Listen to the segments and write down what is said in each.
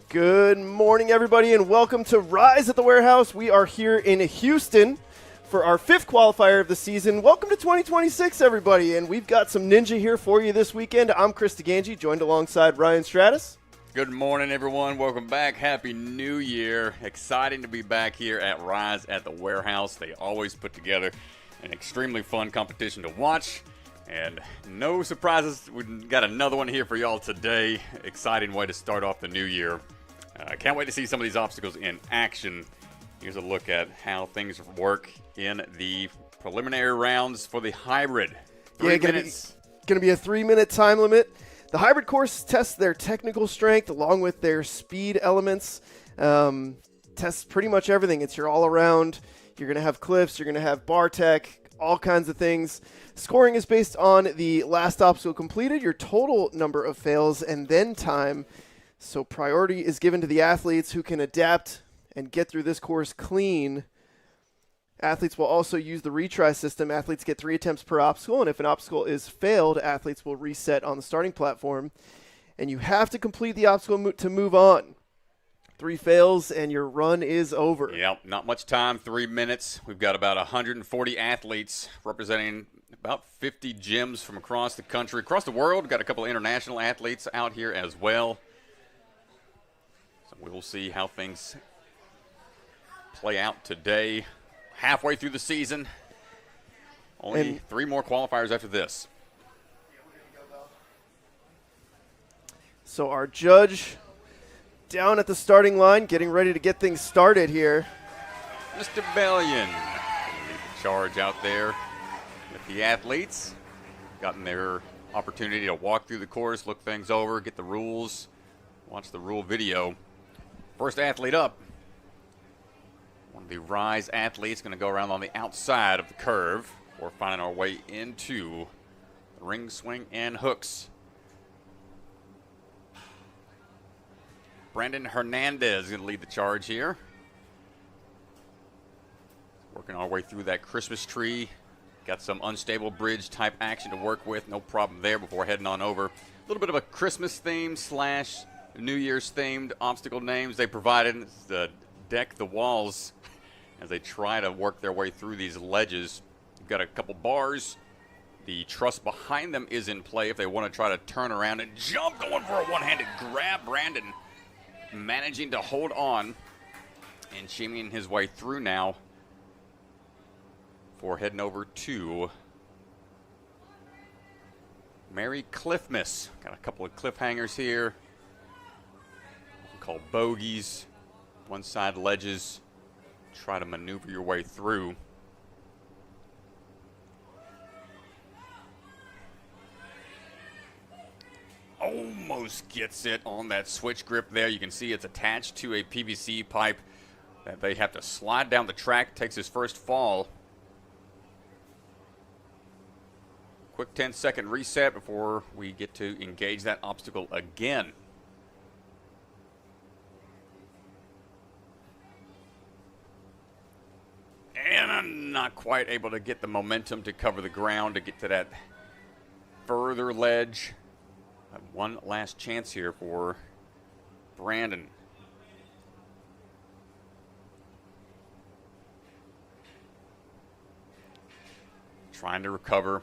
Good morning, everybody, and welcome to Rise at the Warehouse. We are here in Houston for our 5th qualifier of the season. Welcome to 2026, everybody, and we've got some Ninja here for you this weekend. I'm Chris DeGangi, joined alongside Ryan Stratus. Good morning, everyone. Welcome back. Happy New Year. Exciting to be back here at Rise at the Warehouse. They always put together an extremely fun competition to watch. And no surprises, we got another one here for y'all today. Exciting way to start off the new year. I can't wait to see some of these obstacles in action. Here's a look at how things work in the preliminary rounds for the hybrid. 3 minutes. Going to be a 3-minute time limit. The hybrid course tests their technical strength along with their speed elements. Tests pretty much everything. It's your all-around. You're going to have cliffs. You're going to have bar tech, all kinds of things. Scoring is based on the last obstacle completed, your total number of fails, and then time. So priority is given to the athletes who can adapt and get through this course clean. Athletes will also use the retry system. Athletes get 3 attempts per obstacle, and if an obstacle is failed, athletes will reset on the starting platform. And you have to complete the obstacle to move on. 3 fails, and your run is over. Yep, not much time, 3 minutes. We've got about 140 athletes representing about 50 gyms from across the country, across the world. We've got a couple of international athletes out here as well. So we will see how things play out today. Halfway through the season. Only 3 more qualifiers after this. So our judge down at the starting line, getting ready to get things started here. Mr. Bellion lead the charge out there with the athletes. Gotten their opportunity to walk through the course, look things over, get the rules, watch the rule video. First athlete up. One of the Rise athletes going to go around on the outside of the curve. We're finding our way into the ring swing and hooks. Brandon Hernandez is going to lead the charge here. Working our way through that Christmas tree. Got some unstable bridge type action to work with. No problem there before heading on over. A little bit of a Christmas theme / New Year's themed obstacle names they provided to deck the walls as they try to work their way through these ledges. You've got a couple bars. The truss behind them is in play if they want to try to turn around and jump, going for a one-handed grab. Brandon managing to hold on and shimmying his way through now for heading over to Mary Cliffmas. Got a couple of cliffhangers here. Called bogeys. One side ledges. Try to maneuver your way through. Almost gets it on that switch grip there. You can see it's attached to a PVC pipe that they have to slide down the track. Takes his first fall. Quick 10-second reset before we get to engage that obstacle again. And I'm not quite able to get the momentum to cover the ground to get to that further ledge. One last chance here for Brandon. Trying to recover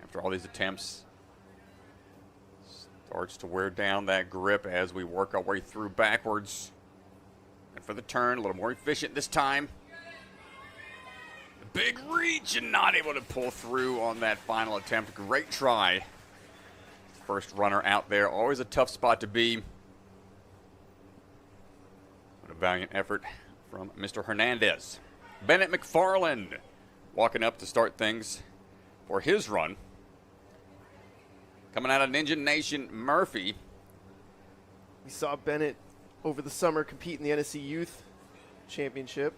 after after all these attempts. Starts to wear down that grip as we work our way through backwards. And for the turn, a little more efficient this time. The big reach and not able to pull through on that final attempt. Great try. First runner out there, always a tough spot to be. What a valiant effort from Mr. Hernandez. Bennett McFarland walking up to start things for his run. Coming out of Ninja Nation, Murphy. We saw Bennett over the summer compete in the NSC Youth Championship.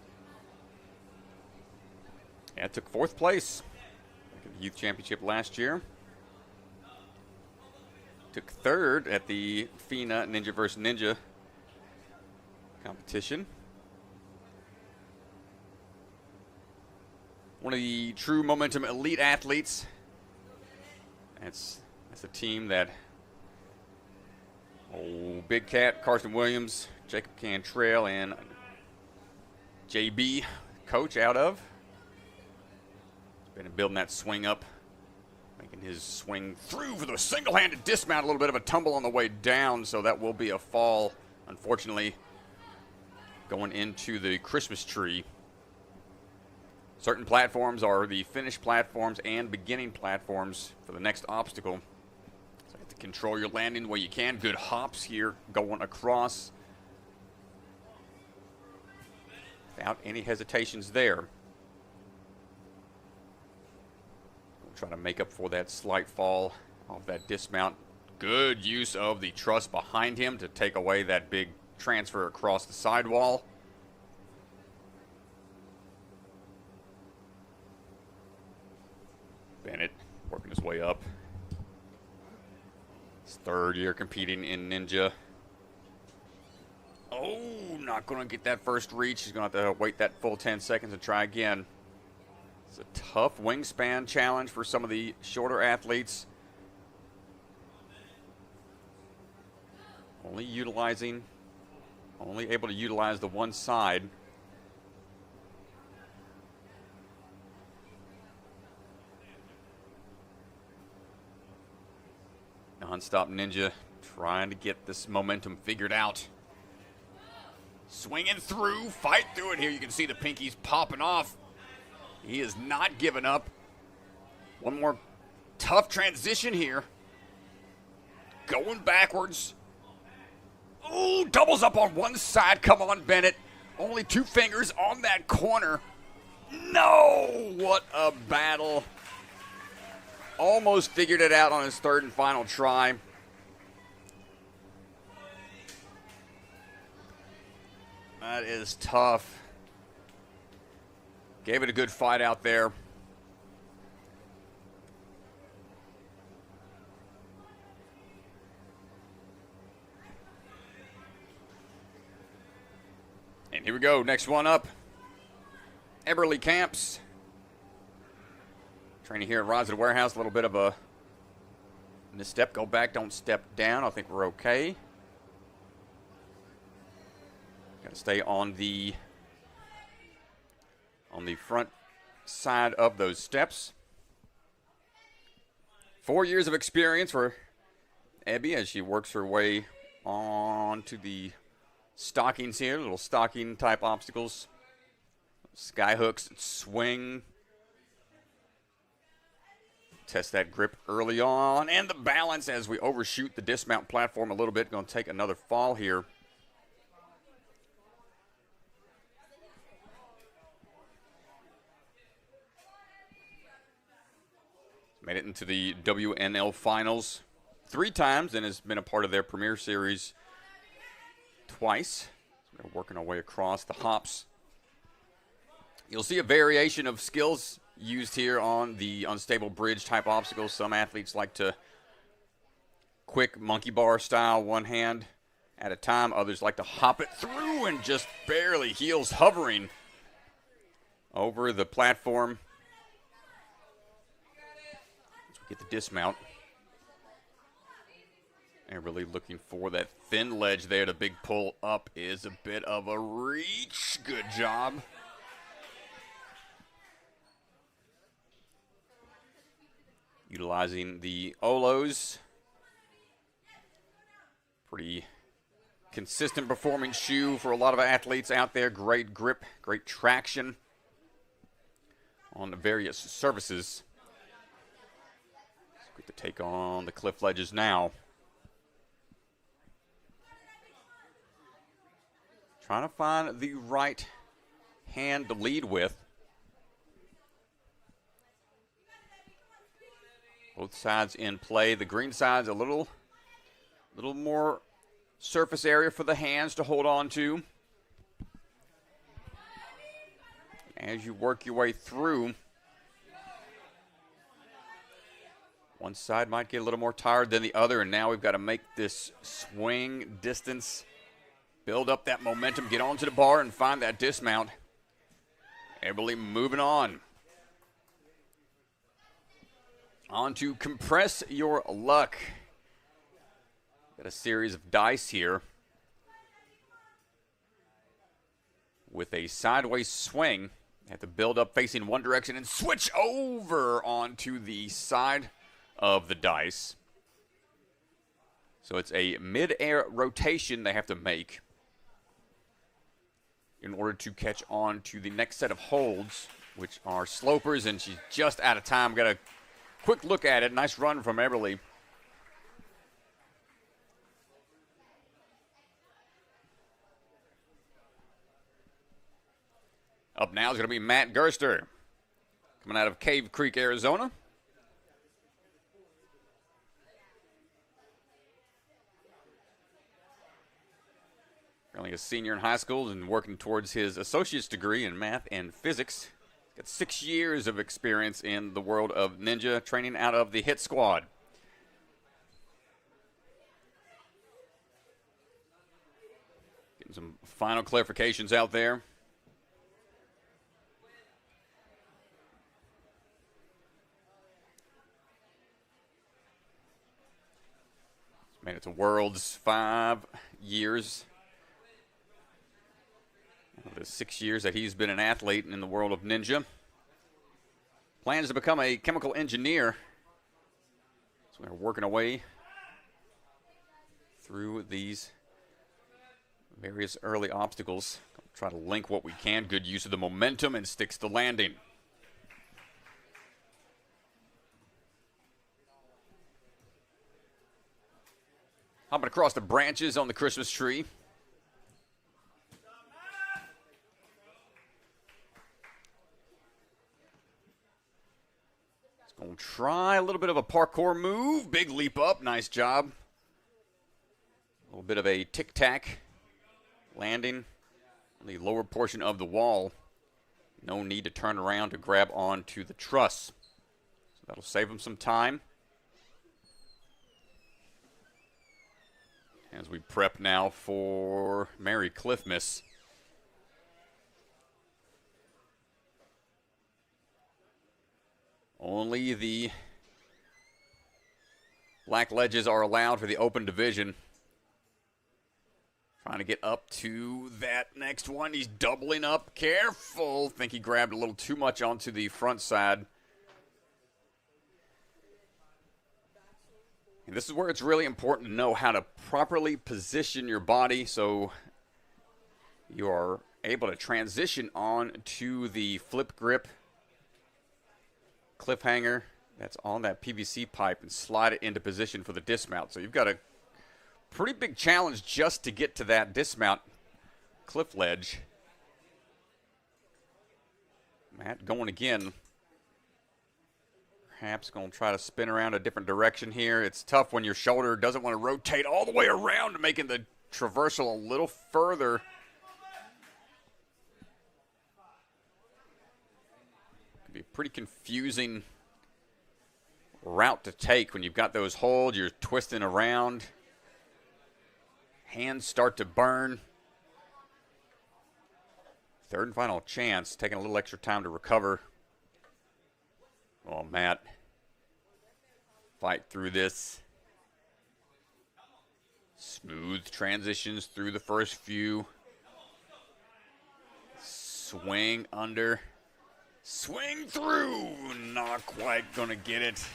Yeah, took fourth place in the Youth Championship last year. Took third at the FINA Ninja vs. Ninja competition. One of the true momentum elite athletes. That's a team that Big Cat, Carson Williams, Jacob Cantrell, and JB coach out of. He's been building that swing up. Making his swing through for the single-handed dismount. A little bit of a tumble on the way down, so that will be a fall, unfortunately, going into the Christmas tree. Certain platforms are the finish platforms and beginning platforms for the next obstacle. So you have to control your landing the way you can. Good hops here going across without any hesitations there. Try to make up for that slight fall off that dismount. Good use of the truss behind him to take away that big transfer across the sidewall. Bennett working his way up. His third year competing in Ninja. Oh, not going to get that first reach. He's going to have to wait that full 10 seconds and try again. It's a tough wingspan challenge for some of the shorter athletes. Only able to utilize the one side. Non-stop Ninja trying to get this momentum figured out. Swinging through, fight through it here. You can see the pinkies popping off. He is not giving up. One more tough transition here. Going backwards. Ooh, doubles up on one side. Come on, Bennett. Only 2 fingers on that corner. No! What a battle. Almost figured it out on his third and final try. That is tough. Gave it a good fight out there. And here we go. Next one up. Eberly Kamps. Training here at Rosetta Warehouse. A little bit of a misstep. Go back. Don't step down. I think we're okay. Got to stay on the front side of those steps. 4 years of experience for Abby as she works her way on to the stockings here, little stocking type obstacles. Sky hooks, swing. Test that grip early on and the balance as we overshoot the dismount platform a little bit. Going to take another fall here. Made it into the WNL finals 3 times and has been a part of their Premier Series twice. So we're working our way across the hops. You'll see a variation of skills used here on the unstable bridge type obstacles. Some athletes like to quick monkey bar style, one hand at a time. Others like to hop it through and just barely heels hovering over the platform. Get the dismount. And really looking for that thin ledge there. The big pull up is a bit of a reach. Good job. utilizing the Olos. Pretty consistent performing shoe for a lot of athletes out there. Great grip, great traction on the various surfaces. Good to take on the cliff ledges now. Trying to find the right hand to lead with. Both sides in play. The green side's a little more surface area for the hands to hold on to. As you work your way through, one side might get a little more tired than the other, and now we've got to make this swing distance, build up that momentum, get onto the bar, and find that dismount. Eberly moving on. On to compress your luck. Got a series of dice here with a sideways swing. Have to build up facing one direction and switch over onto the side of the dice. So it's a mid-air rotation they have to make in order to catch on to the next set of holds, which are slopers, and she's just out of time. Got a quick look at it. Nice run from Eberly. Up now is going to be Matt Gerster, coming out of Cave Creek, Arizona. Currently a senior in high school and working towards his associate's degree in math and physics. Got 6 years of experience in the world of ninja, training out of the Hit Squad. Getting some final clarifications out there. Made it to Worlds 5 years. The 6 years that he's been an athlete in the world of ninja. Plans to become a chemical engineer. So we're working away through these various early obstacles. Try to link what we can. Good use of the momentum and sticks to landing. Hopping across the branches on the Christmas tree. It's going to try a little bit of a parkour move. Big leap up. Nice job. A little bit of a tic-tac landing on the lower portion of the wall. No need to turn around to grab onto the truss. So that'll save him some time. As we prep now for Mary Cliffmas. Only the black ledges are allowed for the open division. Trying to get up to that next one. He's doubling up. Careful. Think he grabbed a little too much onto the front side. And this is where it's really important to know how to properly position your body so you are able to transition on to the flip grip cliffhanger that's on that PVC pipe and slide it into position for the dismount. So you've got a pretty big challenge just to get to that dismount cliff ledge. Matt going again. Perhaps going to try to spin around a different direction here. It's tough when your shoulder doesn't want to rotate all the way around, making the traversal a little further. Could be a pretty confusing route to take when you've got those holds. You're twisting around. Hands start to burn. Third and final chance, taking a little extra time to recover. Oh, Matt, fight through this. Smooth transitions through the first few. Swing under. Swing through. Not quite going to get it.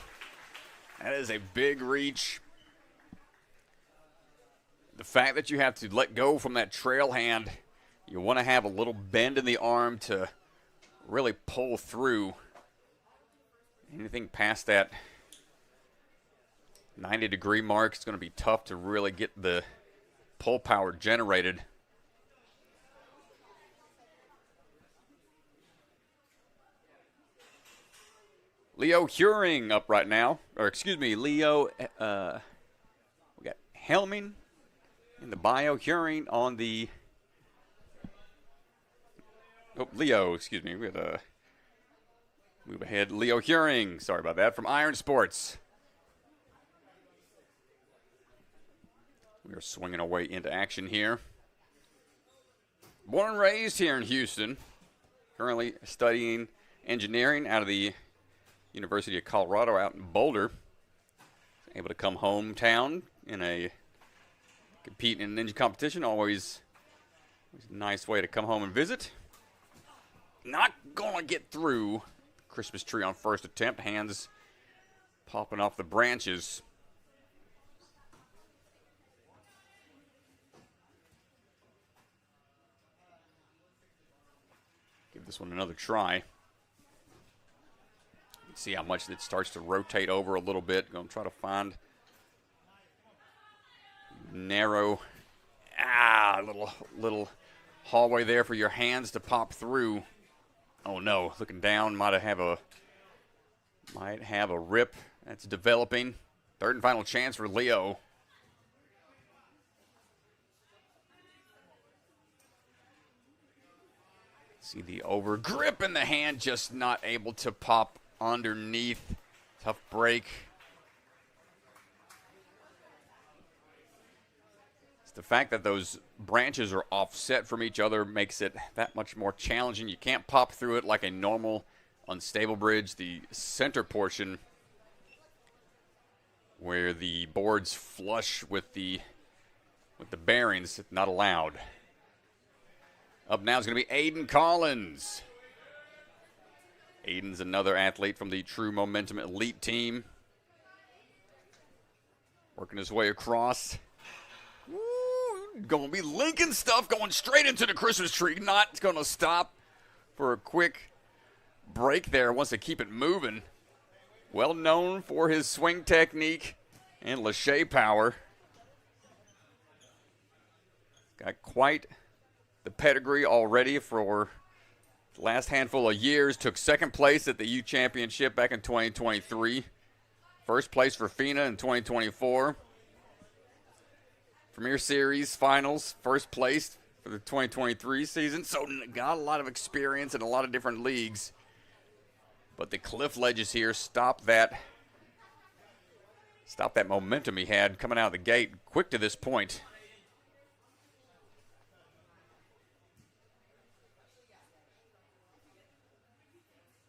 That is a big reach. The fact that you have to let go from that trail hand, you want to have a little bend in the arm to really pull through. Anything past that 90-degree mark, it's going to be tough to really get the pull power generated. Leo Heuring up right now. Or excuse me, Leo, we got Helming in the bio. Heuring on the, Leo, excuse me. We got to move ahead. Leo Heuring, sorry about that, from Iron Sports. We are swinging our way into action here. Born and raised here in Houston. Currently studying engineering out of the University of Colorado out in Boulder. Able to come hometown in a compete in a ninja competition. Always a nice way to come home and visit. Not going to get through Christmas tree on first attempt. Hands popping off the branches. Give this one another try. See how much it starts to rotate over a little bit. Going to try to find narrow, little hallway there for your hands to pop through. Oh no, looking down, might have a rip that's developing. Third and final chance for Leo. See the over grip in the hand, just not able to pop underneath. Tough break. It's the fact that those branches are offset from each other makes it that much more challenging. You can't pop through it like a normal unstable bridge. The center portion where the boards flush with the bearings, not allowed. Up now is going to be Aidan Collins. Aidan's another athlete from the True Momentum Elite team. Working his way across. Going to be linking stuff, going straight into the Christmas tree. Not going to stop for a quick break there. Wants to keep it moving. Well known for his swing technique and lâché power. Got quite the pedigree already for the last handful of years. Took second place at the U Championship back in 2023. First place for FINA in 2024. Premier Series Finals, first place for the 2023 season. So got a lot of experience in a lot of different leagues. But the cliff ledges here stop that momentum he had coming out of the gate quick to this point.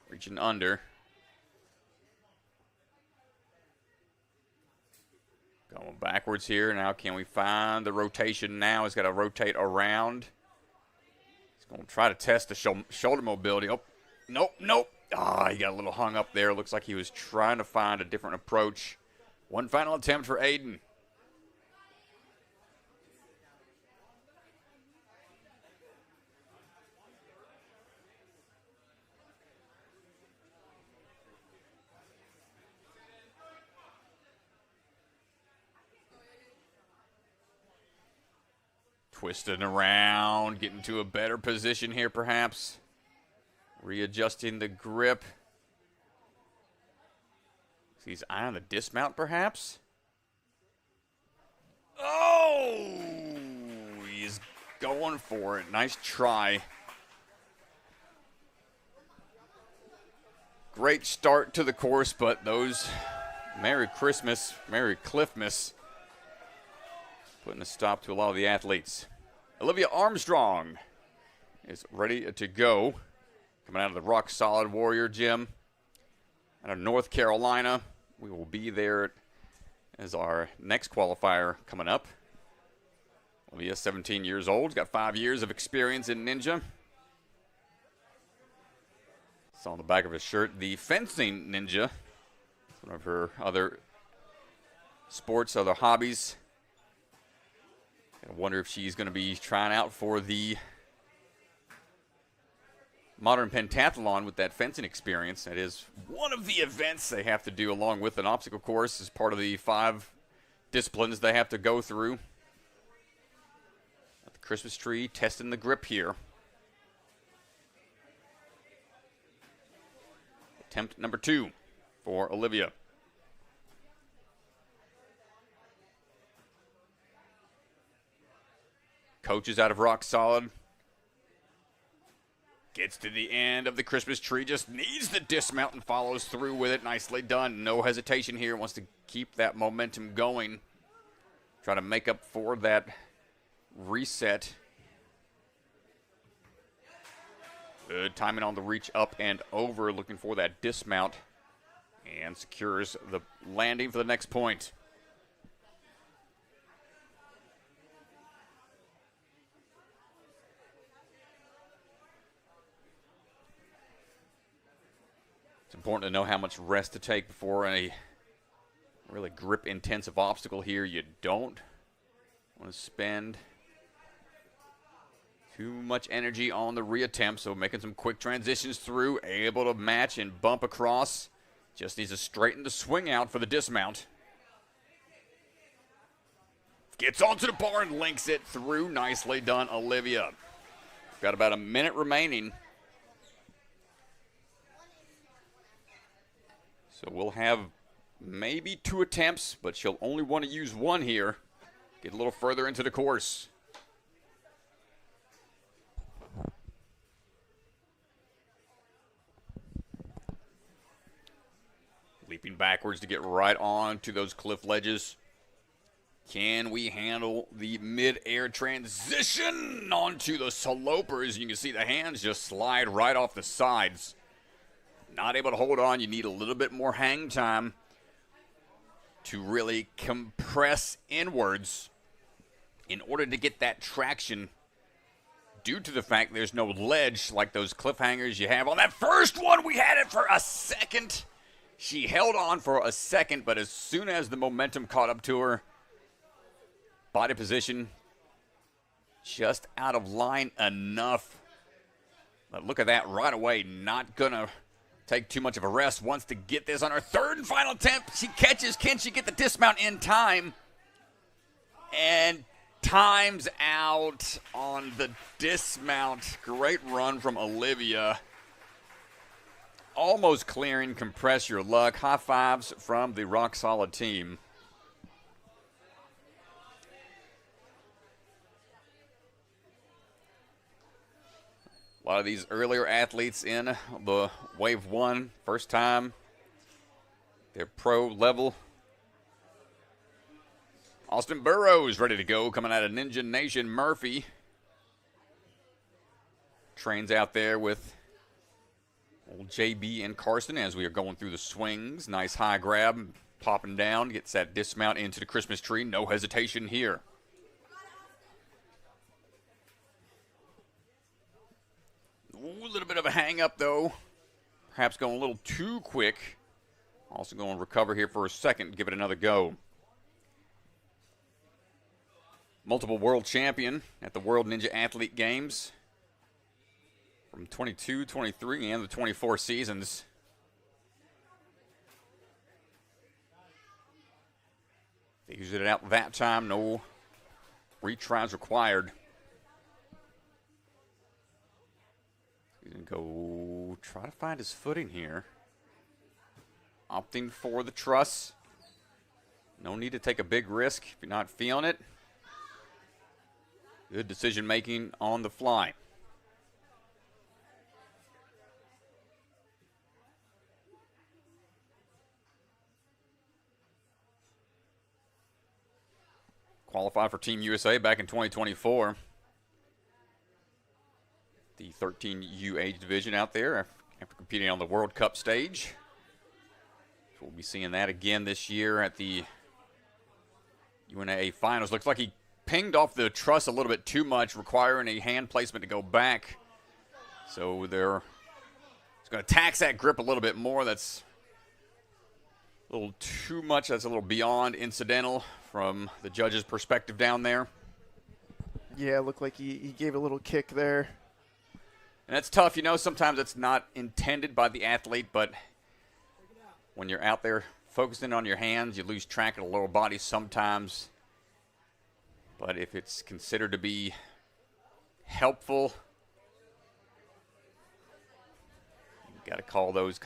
Reaching under. Going backwards here. Now can we find the rotation now? He's got to rotate around. He's going to try to test the shoulder mobility. Oh, nope. Ah, he got a little hung up there. Looks like he was trying to find a different approach. One final attempt for Aidan. Twisting around, getting to a better position here perhaps. Readjusting the grip. He's eyeing the dismount perhaps. Oh! He's going for it. Nice try. Great start to the course, but those Merry Christmas, Merry Cliffmas, putting a stop to a lot of the athletes. Olivia Armstrong is ready to go. Coming out of the Rock Solid Warrior Gym out of North Carolina. We will be there as our next qualifier coming up. Olivia, 17 years old, got 5 years of experience in ninja. Saw on the back of his shirt, the fencing ninja. It's one of her other sports, other hobbies. I wonder if she's going to be trying out for the modern pentathlon with that fencing experience. That is one of the events they have to do along with an obstacle course as part of the 5 disciplines they have to go through. At the Christmas tree, testing the grip here. Attempt number 2 for Olivia. Coaches out of rock solid. Gets to the end of the Christmas tree, just needs the dismount and follows through with it. Nicely done. No hesitation here. Wants to keep that momentum going. Try to make up for that reset. Good timing on the reach up and over, looking for that dismount. And secures the landing for the next point. It's important to know how much rest to take before a really grip-intensive obstacle here. You don't want to spend too much energy on the reattempt, so making some quick transitions through, able to match and bump across. Just needs to straighten the swing out for the dismount. Gets onto the bar and links it through. Nicely done, Olivia. Got about a minute remaining. So we'll have maybe 2 attempts, but she'll only want to use 1 here. Get a little further into the course. Leaping backwards to get right on to those cliff ledges. Can we handle the mid-air transition onto the slopers? You can see the hands just slide right off the sides. Not able to hold on. You need a little bit more hang time to really compress inwards in order to get that traction due to the fact there's no ledge like those cliffhangers you have on that first one. We had it for a second. She held on for a second, but as soon as the momentum caught up to her, body position just out of line enough. But look at that right away. Not going to take too much of a rest. Wants to get this on her 3rd and final attempt. She catches. Can she get the dismount in time? And times out on the dismount. Great run from Olivia. Almost clearing. Compress your luck. High fives from the Rock Solid team. A lot of these earlier athletes in the Wave 1, first time, they're pro level. Austin Burrows ready to go, coming out of Ninja Nation. Murphy trains out there with old JB and Carson as we are going through the swings. Nice high grab, popping down, gets that dismount into the Christmas tree. No hesitation here. Ooh, a little bit of a hang-up, though. Perhaps going a little too quick. Also going to recover here for a second, give it another go. Multiple world champion at the World Ninja Athlete Games from 22, 23, and the 24 seasons. They used it out that time. No retries required. He's going to go try to find his footing here. Opting for the truss. No need to take a big risk if you're not feeling it. Good decision making on the fly. Qualified for Team USA back in 2024. The 13U age division out there after competing on the World Cup stage. So we'll be seeing that again this year at the UNA Finals. Looks like he pinged off the truss a little bit too much, requiring a hand placement to go back. So it's going to tax that grip a little bit more. That's A little too much. That's a little beyond incidental from the judge's perspective down there. Yeah, it looked like he gave a little kick there. And that's tough. You know, sometimes it's not intended by the athlete, but when you're out there focusing on your hands, you lose track of the lower body sometimes. But if it's considered to be helpful, you got to call those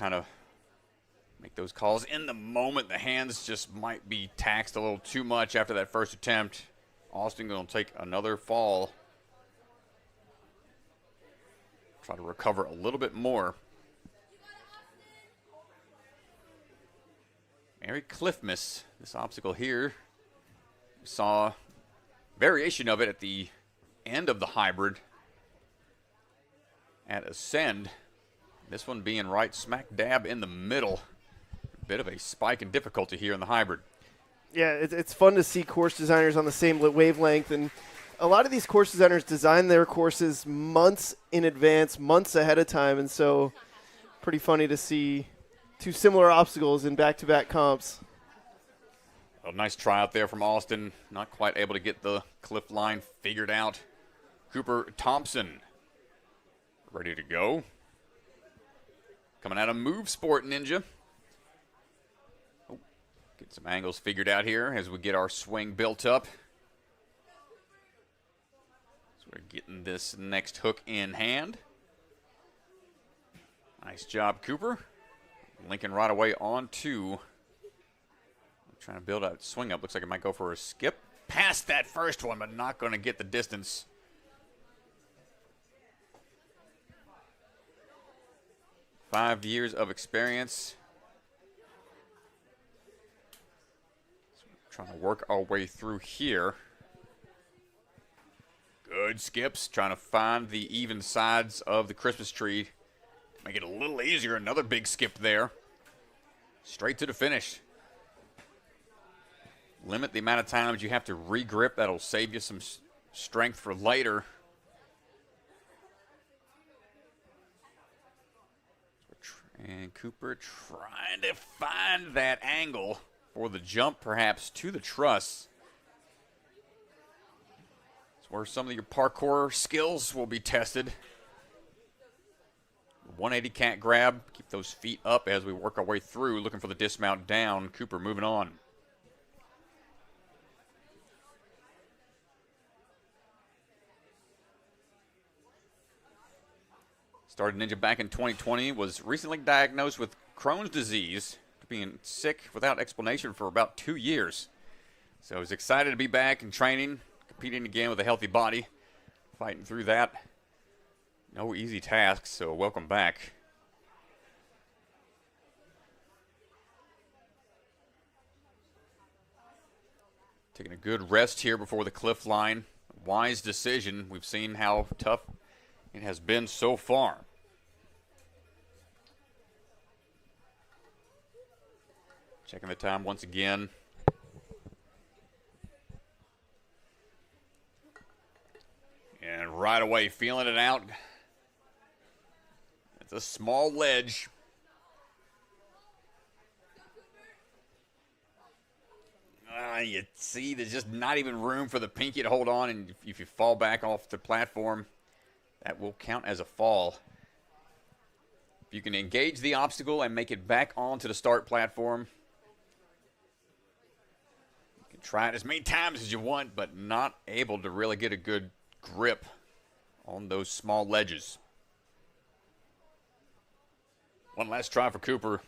make those calls in the moment. The hands just might be taxed a little too much after that first attempt. Austin going to take another fall. Try to recover a little bit more. Merry Cliffmas, this obstacle here. We saw variation of it at the end of the hybrid at Ascend. This one being right smack dab in the middle. A bit of a spike in difficulty here in the hybrid. Yeah, it's fun to see course designers on the same wavelength, and a lot of these course designers design their courses months in advance, months ahead of time, and so pretty funny to see two similar obstacles in back-to-back comps. A nice try out there from Austin. Not quite able to get the cliff line figured out. Cooper Thompson ready to go. Coming out of Move Sport Ninja. Oh, get some angles figured out here as we get our swing built up. So we're getting this next hook in hand. Nice job, Cooper. Linking right away on two. Trying to build a swing up. Looks like it might go for a skip. Past that first one, but not going to get the distance. Five years of experience. So we're trying to work our way through here. Good skips. Trying to find the even sides of the Christmas tree. Make it a little easier. Another big skip there. Straight to the finish. Limit the amount of times you have to re-grip. That'll save you some strength for later. And Cooper trying to find that angle for the jump, perhaps, to the truss. It's where some of your parkour skills will be tested. 180 cat grab. Keep those feet up as we work our way through, looking for the dismount down. Cooper moving on. Started Ninja back in 2020, was recently diagnosed with Crohn's disease, being sick without explanation for about 2 years. So I was excited to be back in training, competing again with a healthy body, fighting through that. No easy task, so welcome back. Taking a good rest here before the cliff line. Wise decision. We've seen how tough it has been so far. Checking the time once again. And right away, feeling it out. It's a small ledge. You see, there's just not even room for the pinky to hold on, and if you fall back off the platform, that will count as a fall. If you can engage the obstacle and make it back onto the start platform, you can try it as many times as you want, but not able to really get a good grip on those small ledges. One last try for Cooper.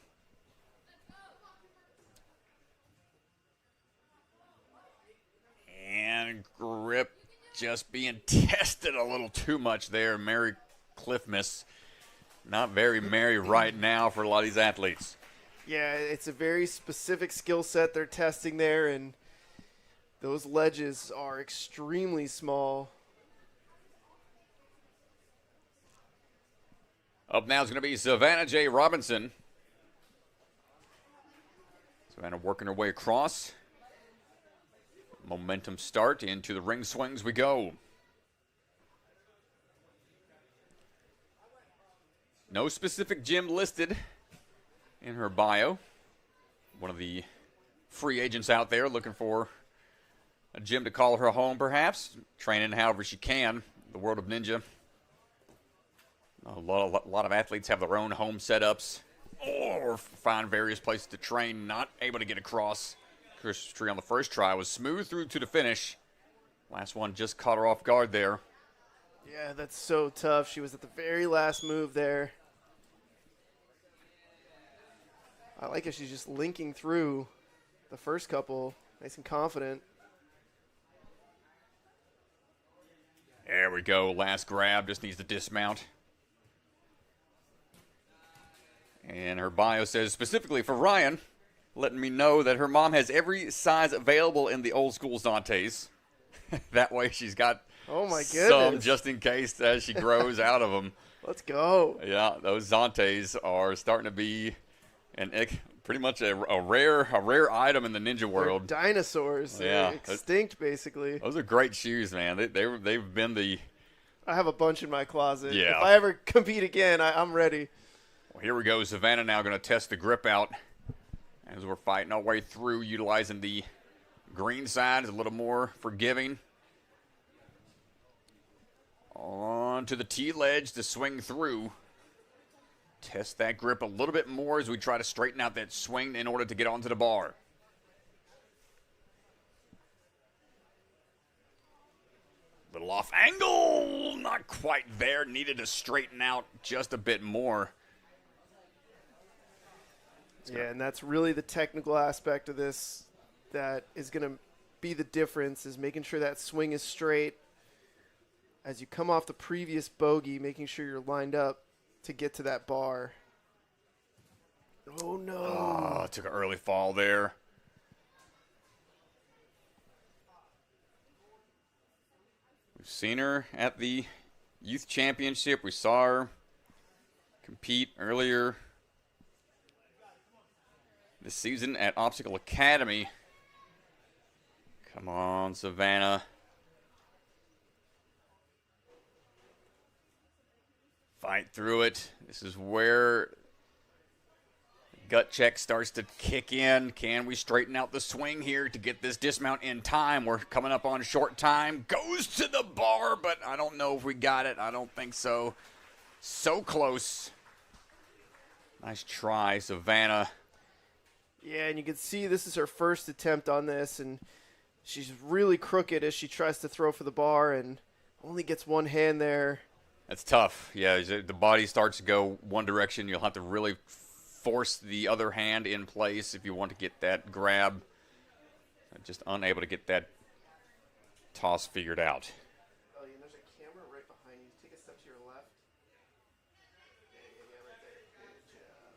And grip just being tested a little too much there. Merry Cliffmas. Not very merry right now for a lot of these athletes. Yeah, it's a very specific skill set they're testing there, and those ledges are extremely small. Up now is going to be Savannah J Robinson. Savannah working her way across. Momentum start. Into the ring swings we go. No specific gym listed in her bio. one of the free agents out there looking for a gym to call her home, perhaps. Training however she can. The world of ninja. A lot of athletes have their own home setups or find various places to train. Not able to get across. Christmas tree on the first try was smooth through to the finish. Last one just caught her off guard there. Yeah, that's so tough. She was at the very last move there. I like it. She's just linking through the first couple. Nice and confident. There we go. Last grab. Just needs to dismount. And her bio says, specifically for Ryan, letting me know that her mom has every size available in the old school Zantes. That way she's got oh my some goodness. just in case as she grows out of them. Let's go. Yeah, those Zantes are starting to be pretty much a rare item in the ninja world. They're dinosaurs. Yeah. They're extinct, basically. Those are great shoes, man. They've been the... I have a bunch in my closet. Yeah. If I ever compete again, I'm ready. Well, here we go. Savannah now going to test the grip out as we're fighting our way through, utilizing the green side is a little more forgiving. On to the tee ledge to swing through. Test that grip a little bit more as we try to straighten out that swing in order to get onto the bar. Little off angle. Not quite there. Needed to straighten out just a bit more. Yeah, and that's really the technical aspect of this that is going to be the difference, is making sure that swing is straight as you come off the previous bogey, making sure you're lined up to get to that bar. Oh, no. Oh, took an early fall there. We've seen her at the Youth Championship. We saw her compete earlier this season at Obstacle Academy. Come on, Savannah. Fight through it. This is where gut check starts to kick in. Can we straighten out the swing here to get this dismount in time? We're coming up on short time. Goes to the bar, but I don't know if we got it. I don't think so. So close. Nice try, Savannah. Yeah, and you can see this is her first attempt on this, and she's really crooked as she tries to throw for the bar and only gets one hand there. That's tough. Yeah, the body starts to go one direction. You'll have to really force the other hand in place if you want to get that grab. Just unable to get that toss figured out. Oh, yeah, there's a camera right behind you. Take a step to your left. Yeah, right there. Good job.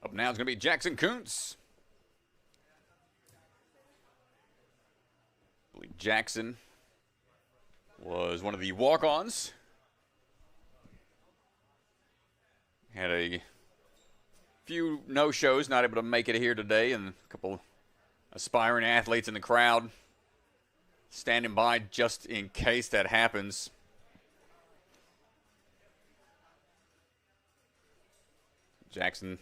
Nice. Up now is going to be Jackson Kuntz. I believe Jackson was one of the walk-ons. Had a few no-shows, not able to make it here today, and a couple aspiring athletes in the crowd standing by just in case that happens. Jackson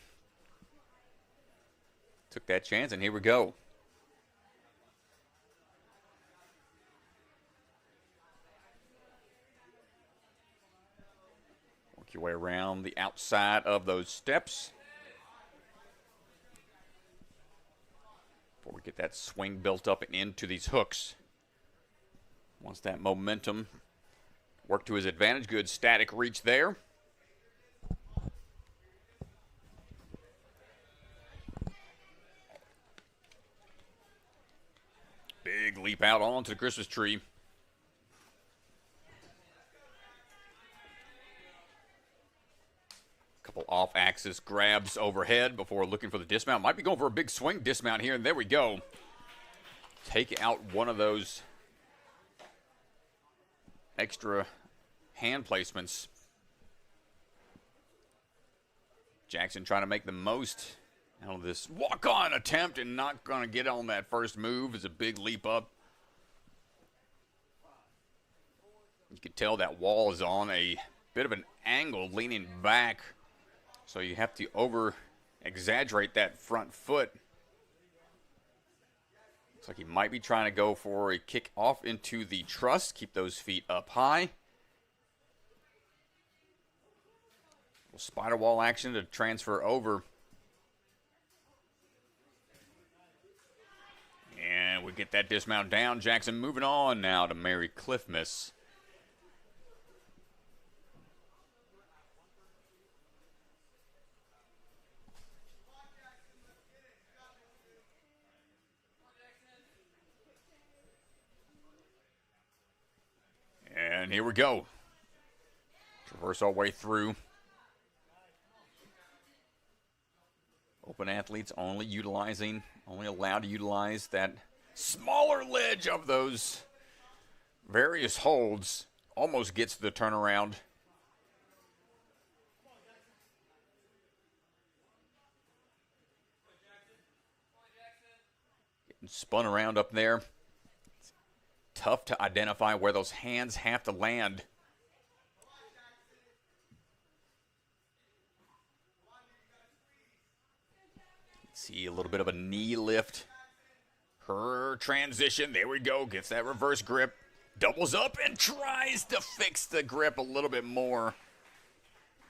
took that chance, and here we go. Work your way around the outside of those steps. Before we get that swing built up and into these hooks. Once that momentum worked to his advantage, good static reach there. Big leap out onto the Christmas tree. Couple off-axis grabs overhead before looking for the dismount. Might be going for a big swing dismount here, and there we go. Take out one of those extra hand placements. Jackson trying to make the most out of this walk-on attempt and not going to get on that first move. Is a big leap up. You can tell that wall is on a bit of an angle, leaning back. So you have to over-exaggerate that front foot. Looks like he might be trying to go for a kick off into the truss. Keep those feet up high. Little spider wall action to transfer over. And we get that dismount down. Jackson moving on now to Mary Cliffmas. And here we go. Traverse our way through. Open athletes only allowed to utilize that smaller ledge of those various holds. Almost gets the turnaround. Getting spun around up there. It's tough to identify where those hands have to land. See a little bit of a knee lift. Her transition, there we go, gets that reverse grip. Doubles up and tries to fix the grip a little bit more.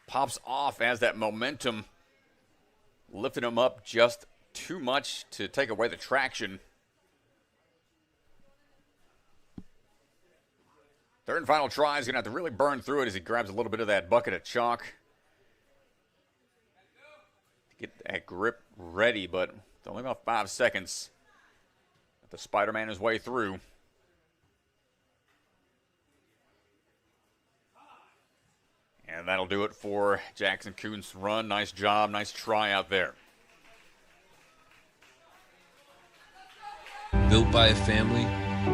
Pops off as that momentum lifted him up just too much to take away the traction. Third and final try is going to have to really burn through it as he grabs a little bit of that bucket of chalk. Get that grip ready, but it's only about 5 seconds. Let the Spider-Man his way through. And that'll do it for Jackson Kuhn's run. Nice job, nice try out there. Built by a family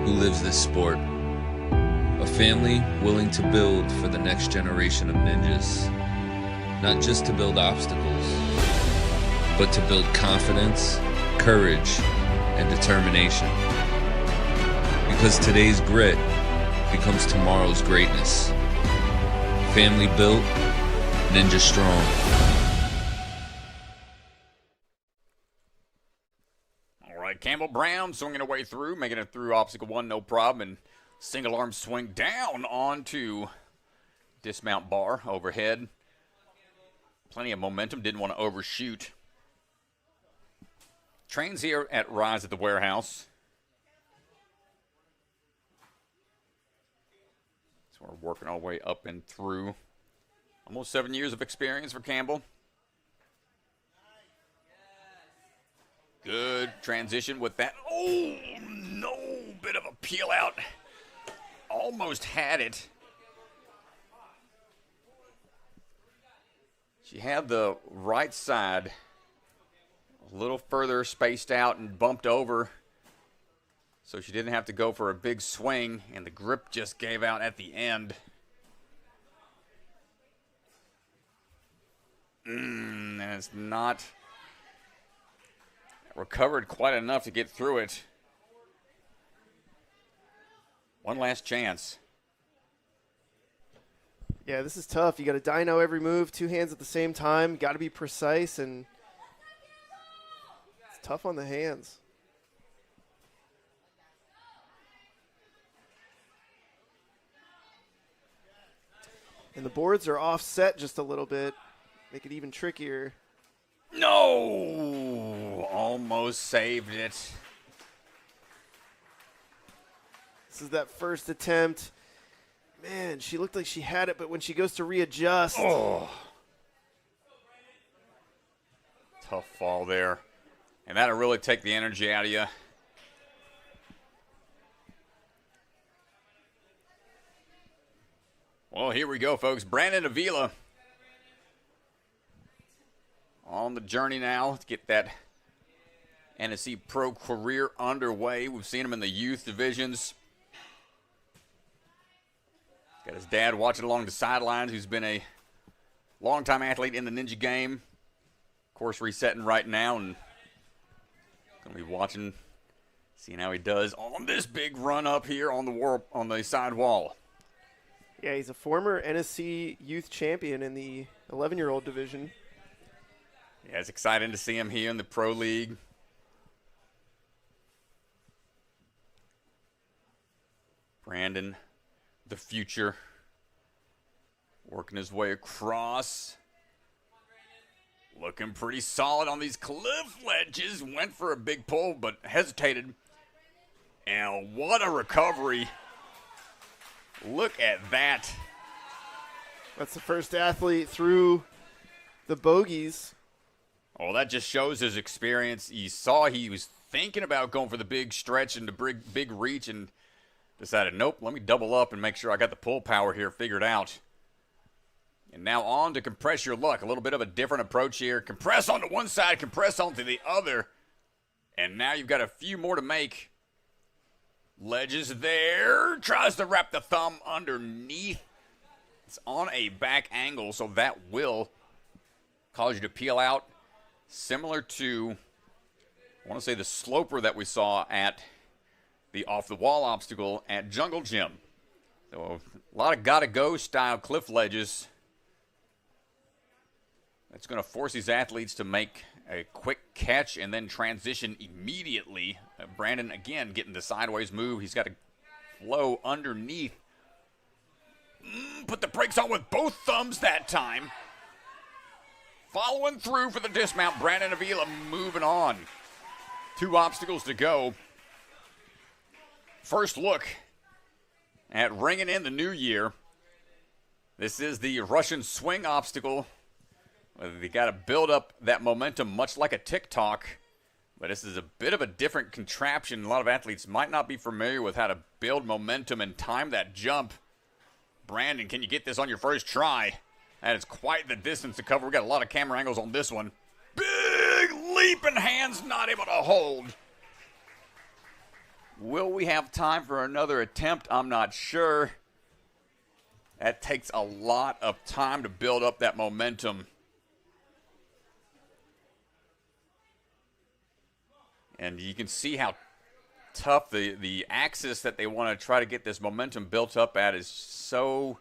who lives this sport. A family willing to build for the next generation of ninjas. Not just to build obstacles, but to build confidence, courage, and determination. Because today's grit becomes tomorrow's greatness. Family built, ninja strong. All right, Campbell Brown swinging away through, making it through obstacle one, no problem, and single arm swing down onto dismount bar overhead. Plenty of momentum, didn't want to overshoot. Trains here at Rise at the Warehouse. So we're working our way up and through. Almost 7 years of experience for Campbell. Good transition with that. Oh, no, bit of a peel out. Almost had it. She had the right side a little further spaced out and bumped over, so she didn't have to go for a big swing, and the grip just gave out at the end. And it's not recovered quite enough to get through it. One last chance. Yeah, this is tough. You got to dyno every move, two hands at the same time. Got to be precise, and it's tough on the hands. And the boards are offset just a little bit. Make it even trickier. No! Almost saved it. This is that first attempt. Man, she looked like she had it, but when she goes to readjust. Oh. Tough fall there. And that'll really take the energy out of you. Well, here we go, folks. Brandon Avila on the journey now to get that NSC Pro career underway. We've seen him in the youth divisions. Got his dad watching along the sidelines, who's been a longtime athlete in the ninja game. Of course, resetting right now, and going to be watching, seeing how he does on this big run up here on the side wall. Yeah, he's a former NSC youth champion in the 11-year-old division. Yeah, it's exciting to see him here in the Pro League. Brandon, the future, working his way across. Looking pretty solid on these cliff ledges. Went for a big pull, but hesitated. And what a recovery. Look at that. That's the first athlete through the bogeys. Oh, that just shows his experience. You saw he was thinking about going for the big stretch and the big reach and decided, nope, let me double up and make sure I got the pull power here figured out. And now on to compress your luck. A little bit of a different approach here. Compress onto one side, compress onto the other. And now you've got a few more to make. Ledges there. Tries to wrap the thumb underneath. It's on a back angle, so that will cause you to peel out. Similar to, I want to say, the sloper that we saw at the off-the-wall obstacle at Jungle Gym. So a lot of gotta-go style cliff ledges. That's going to force these athletes to make a quick catch and then transition immediately. Brandon, again, getting the sideways move. He's got to flow underneath. Put the brakes on with both thumbs that time. Following through for the dismount. Brandon Avila moving on. 2 obstacles to go. First look at ringing in the new year. This is the Russian swing obstacle. They got to build up that momentum much like a TikTok. But this is a bit of a different contraption. A lot of athletes might not be familiar with how to build momentum and time that jump. Brandon, can you get this on your first try? That is quite the distance to cover. We got a lot of camera angles on this one. Big leap and hands not able to hold. Will we have time for another attempt? I'm not sure. That takes a lot of time to build up that momentum. And you can see how tough the axis that they want to try to get this momentum built up at is so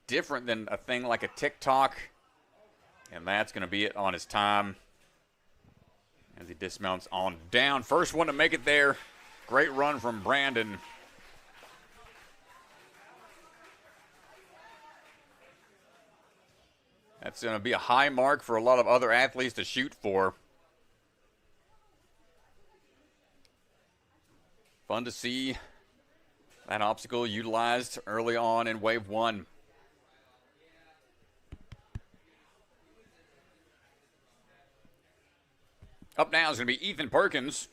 different than a thing like a TikTok. And that's going to be it on his time as he dismounts on down. First one to make it there. Great run from Brandon. That's going to be a high mark for a lot of other athletes to shoot for. Fun to see that obstacle utilized early on in Wave 1. Up now is going to be Ethan Perkins.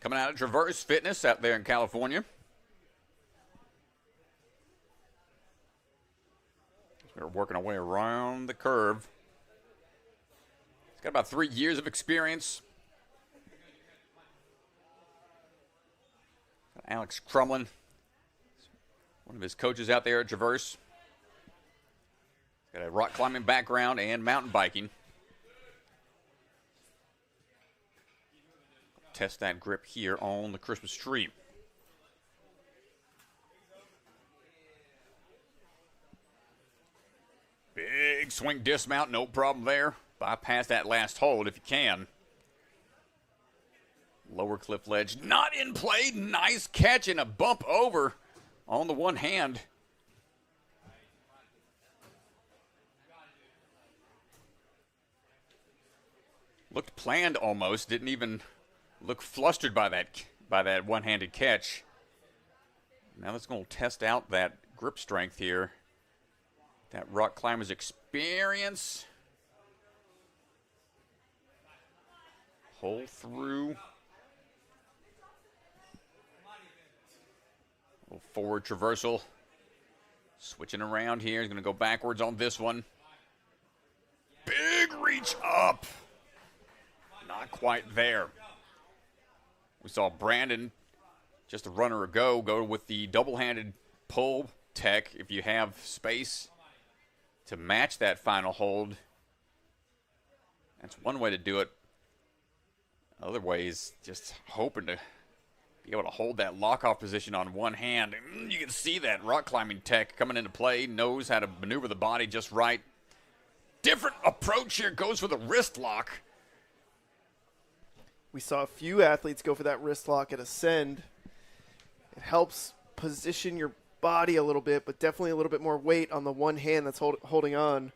Coming out of Traverse Fitness out there in California. We're working our way around the curve. He's got about 3 years of experience. Alex Crumlin, one of his coaches out there at Traverse. He's got a rock climbing background and mountain biking. Test that grip here on the Christmas tree. Big swing dismount, no problem there. Bypass that last hold if you can. Lower cliff ledge, not in play. Nice catch and a bump over on the one hand. Looked planned almost. Didn't even look flustered by that one-handed catch. Now let's go test out that grip strength here. That rock climber's experience. Pull through. Little forward traversal. Switching around here. He's going to go backwards on this one. Big reach up. Not quite there. We saw Brandon, just a runner ago, go with the double-handed pull tech if you have space to match that final hold. That's one way to do it. Other way is just hoping to be able to hold that lock-off position on one hand. You can see that rock climbing tech coming into play, knows how to maneuver the body just right. different approach here. Goes for the wrist lock. We saw a few athletes go for that wrist lock at Ascend. It helps position your body a little bit, but definitely a little bit more weight on the one hand that's holding on.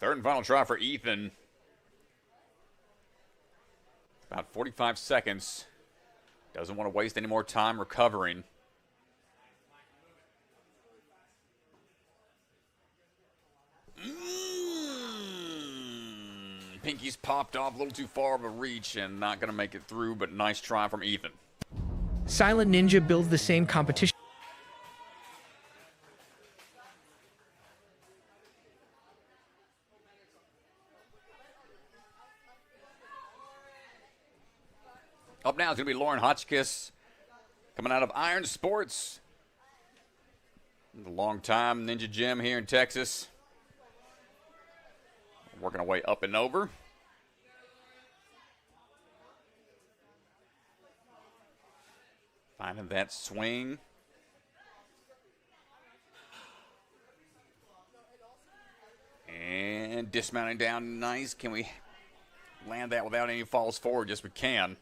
Third and final try for Ethan. About 45 seconds. Doesn't want to waste any more time recovering. Pinky's popped off a little too far of a reach and not going to make it through, but nice try from Ethan. Silent Ninja builds the same competition. Up now is going to be Lauren Hotchkiss, coming out of Iron Sports. A long-time Ninja Gym here in Texas. Working our way up and over. Finding that swing. And dismounting down nice. Can we land that without any falls forward? Yes, we can.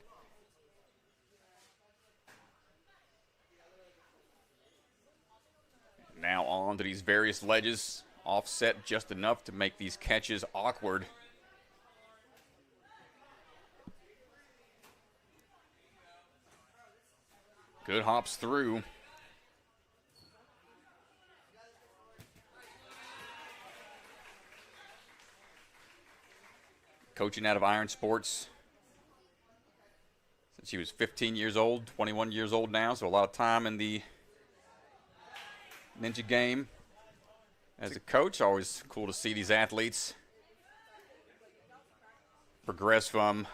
Now on to these various ledges, offset just enough to make these catches awkward. Good hops through. Coaching out of Iron Sports since she was 15 years old, 21 years old now, so a lot of time in the Ninja game. As a coach, always cool to see these athletes progress from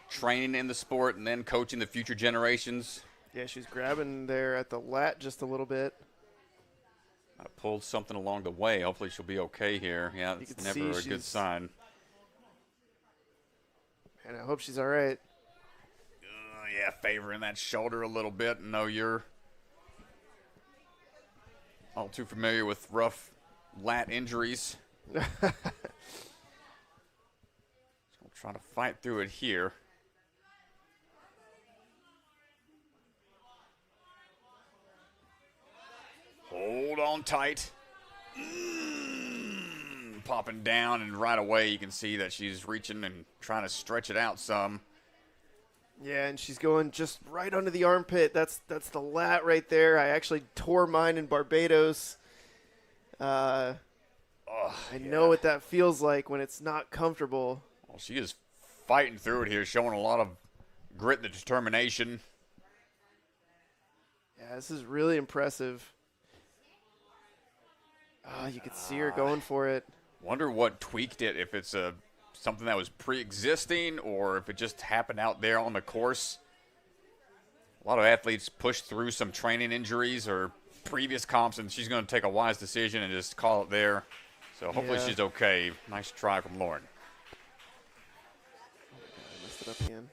training in the sport and then coaching the future generations. Yeah, she's grabbing there at the lat just a little bit. I pulled something along the way. Hopefully she'll be okay here. Yeah, it's never a good sign. And I hope she's all right. Yeah, favoring that shoulder a little bit. No, you're all too familiar with rough lat injuries. So we'll try to fight through it here. Hold on tight. Popping down, and right away you can see that she's reaching and trying to stretch it out some. Yeah, and she's going just right under the armpit. That's the lat right there. I actually tore mine in Barbados. I know what that feels like when it's not comfortable. Well, she is fighting through it here, showing a lot of grit and determination. Yeah, this is really impressive. Oh, you could see her going for it. Wonder what tweaked it, if it's something that was pre-existing or if it just happened out there on the course. A lot of athletes push through some training injuries or previous comps, and she's going to take a wise decision and just call it there. So hopefully she's okay. Nice try from Lauren. Oh my God, I messed it up again.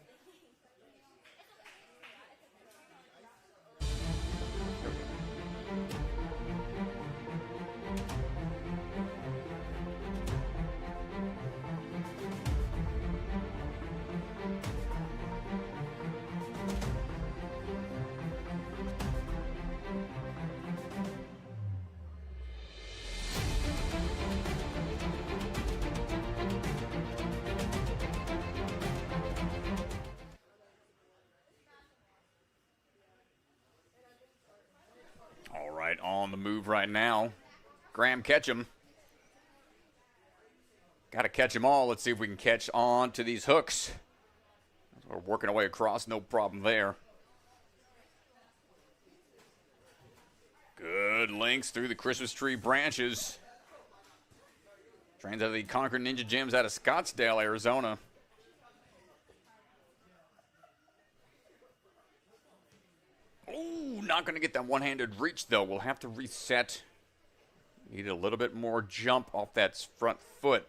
On the move right now, Graham Ketcham. Got to catch them all. Let's see if we can catch on to these hooks. We're working our way across, no problem there. Good links through the Christmas tree branches. Trains out of the Concord Ninja Gyms out of Scottsdale, Arizona. Ooh, not going to get that one-handed reach, though. We'll have to reset. Need a little bit more jump off that front foot.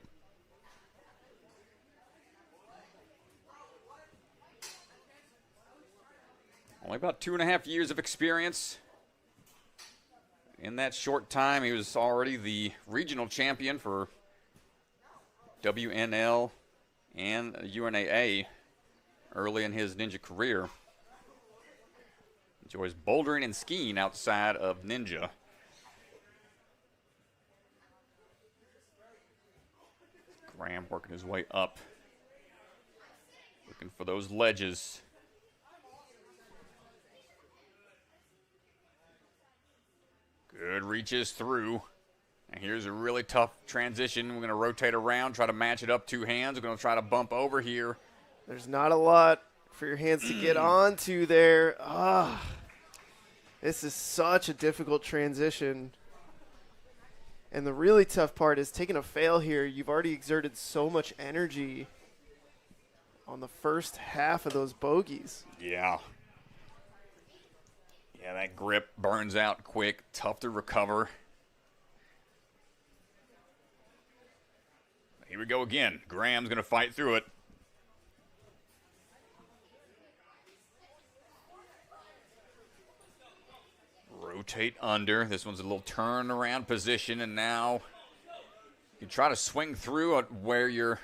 Only about 2.5 years of experience. in that short time, he was already the regional champion for WNL and UNAA early in his Ninja career. Enjoys bouldering and skiing outside of Ninja. Graham working his way up, looking for those ledges. Good reaches through. And here's a really tough transition. We're going to rotate around, try to match it up 2 hands. We're going to try to bump over here. There's not a lot for your hands to get onto there. This is such a difficult transition. And the really tough part is taking a fail here. You've already exerted so much energy on the first half of those bogeys. Yeah. Yeah, that grip burns out quick, tough to recover. Here we go again. Graham's going to fight through it. Rotate under. This one's a little turnaround position, and now you try to swing through where your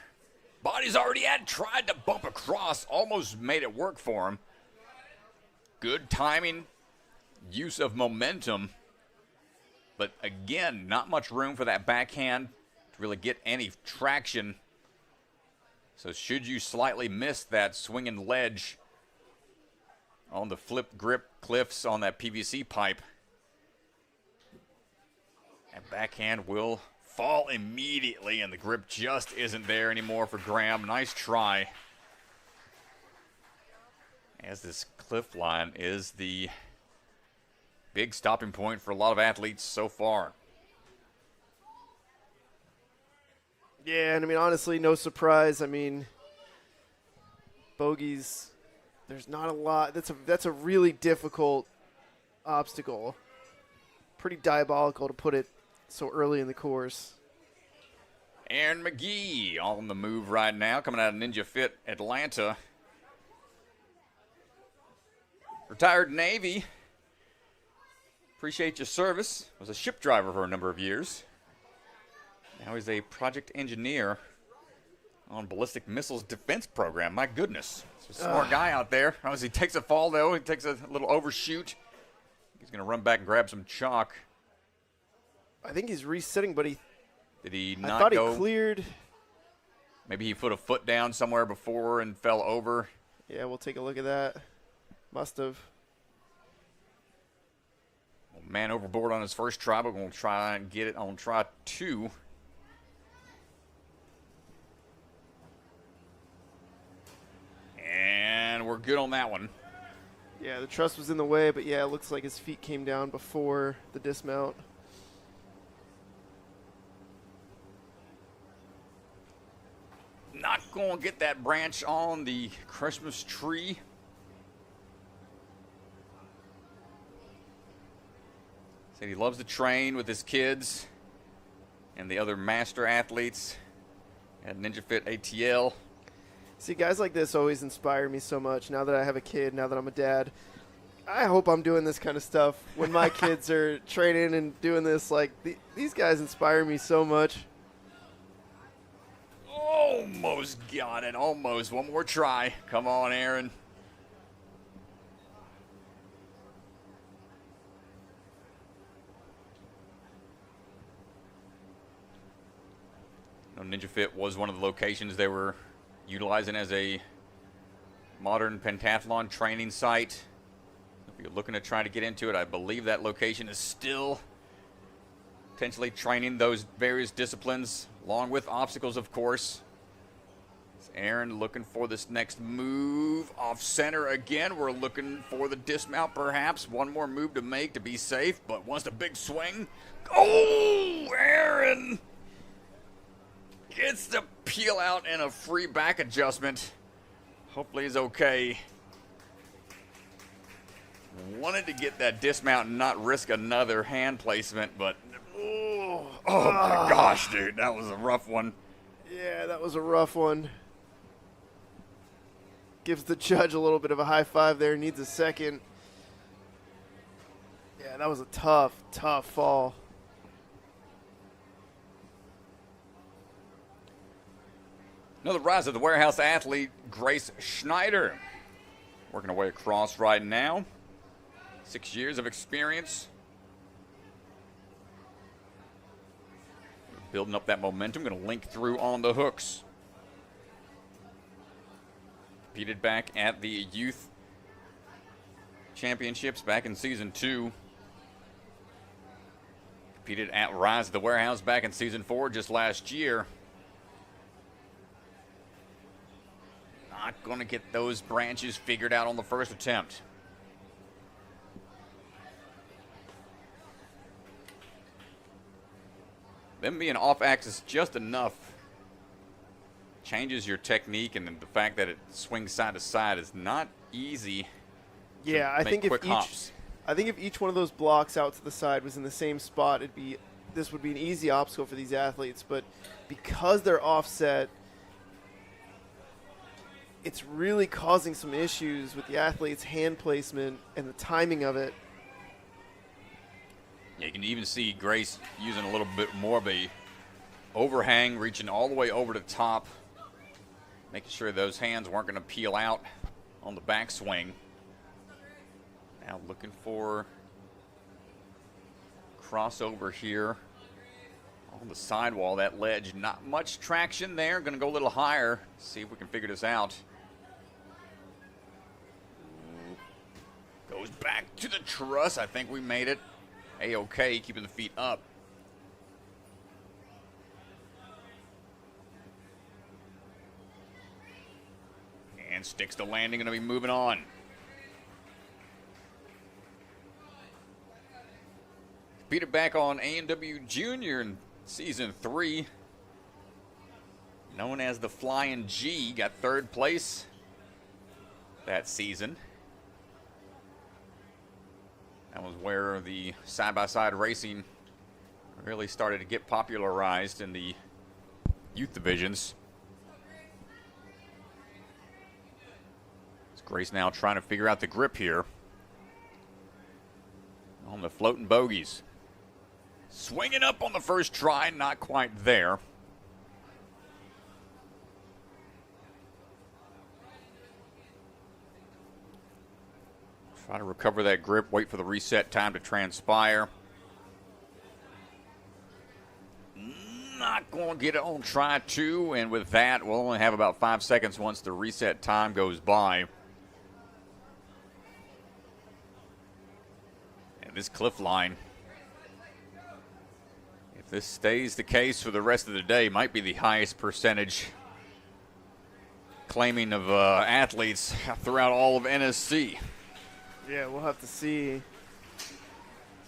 body's already at. Tried to bump across, almost made it work for him. Good timing, use of momentum, but again, not much room for that backhand to really get any traction. So should you slightly miss that swinging ledge on the flip grip cliffs on that PVC pipe, that backhand will fall immediately, and the grip just isn't there anymore for Graham. Nice try. As this cliff line is the big stopping point for a lot of athletes so far. Yeah, and I mean, honestly, no surprise. I mean, bogeys, there's not a lot. That's a really difficult obstacle. Pretty diabolical to put it so early in the course. Aaron McGee on the move right now, coming out of Ninja Fit Atlanta. Retired Navy. Appreciate your service. Was a ship driver for a number of years. Now he's a project engineer on ballistic missiles defense program. My goodness. He's a smart guy out there. As he takes a fall, though, he takes a little overshoot. He's going to run back and grab some chalk. I think he's resetting, but Did he not go? I thought he cleared. Maybe he put a foot down somewhere before and fell over. Yeah, we'll take a look at that. Must have. Man overboard on his first try, but we'll try and get it on try 2. And we're good on that one. Yeah, the truss was in the way, but yeah, it looks like his feet came down before the dismount. Not going to get that branch on the Christmas tree. Said he loves to train with his kids and the other master athletes at Ninja Fit ATL. See, guys like this always inspire me so much. Now that I have a kid, now that I'm a dad, I hope I'm doing this kind of stuff when my kids are training and doing this. Like, these guys inspire me so much. Almost got it. Almost. One more try. Come on, Aaron. Ninja Fit was one of the locations they were utilizing as a modern pentathlon training site. If you're looking to try to get into it, I believe that location is still potentially training those various disciplines, along with obstacles, of course. It's Aaron looking for this next move off center again. We're looking for the dismount, perhaps. One more move to make to be safe, but wants a big swing. Oh, Aaron gets the peel out and a free back adjustment. Hopefully he's okay. Wanted to get that dismount and not risk another hand placement, but oh my gosh, dude, that was a rough one. Yeah, that was a rough one. Gives the judge a little bit of a high five there. Needs a second. Yeah, that was a tough fall. Another rise of the warehouse athlete, Grace Schneider. Working her way across right now. 6 years of experience. Building up that momentum. Going to link through on the hooks. Competed back at the youth championships back in season 2. Competed at Rise of the Warehouse back in season 4 just last year. Not going to get those branches figured out on the first attempt. Them being off axis just enough changes your technique, and the fact that it swings side to side is not easy. Yeah, I think if each one of those blocks out to the side was in the same spot, this would be an easy obstacle for these athletes. But because they're offset, it's really causing some issues with the athlete's hand placement and the timing of it. Yeah, you can even see Grace using a little bit more of a overhang, reaching all the way over the top, making sure those hands weren't going to peel out on the backswing. Now looking for crossover here on the sidewall, that ledge. Not much traction there. Going to go a little higher. See if we can figure this out. Goes back to the truss. I think we made it. A-okay, keeping the feet up. And sticks the landing, going to be moving on. Competed back on A&W Junior in season 3. Known as the Flying G, got 3rd place that season. That was where the side-by-side racing really started to get popularized in the youth divisions. It's Grace now trying to figure out the grip here on the floating bogeys. Swinging up on the first try, not quite there. Try to recover that grip, wait for the reset time to transpire. Not going to get it on try 2, and with that, we'll only have about 5 seconds once the reset time goes by. And this cliff line, if this stays the case for the rest of the day, might be the highest percentage claiming of athletes throughout all of NSC. Yeah, we'll have to see. It's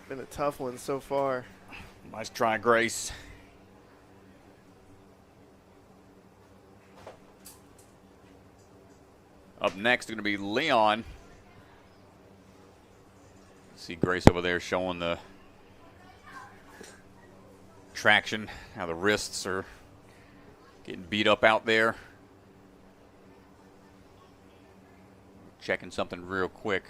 been a tough one so far. Nice try, Grace. Up next is going to be Leon. See Grace over there showing the traction, how the wrists are getting beat up out there. Checking something real quick.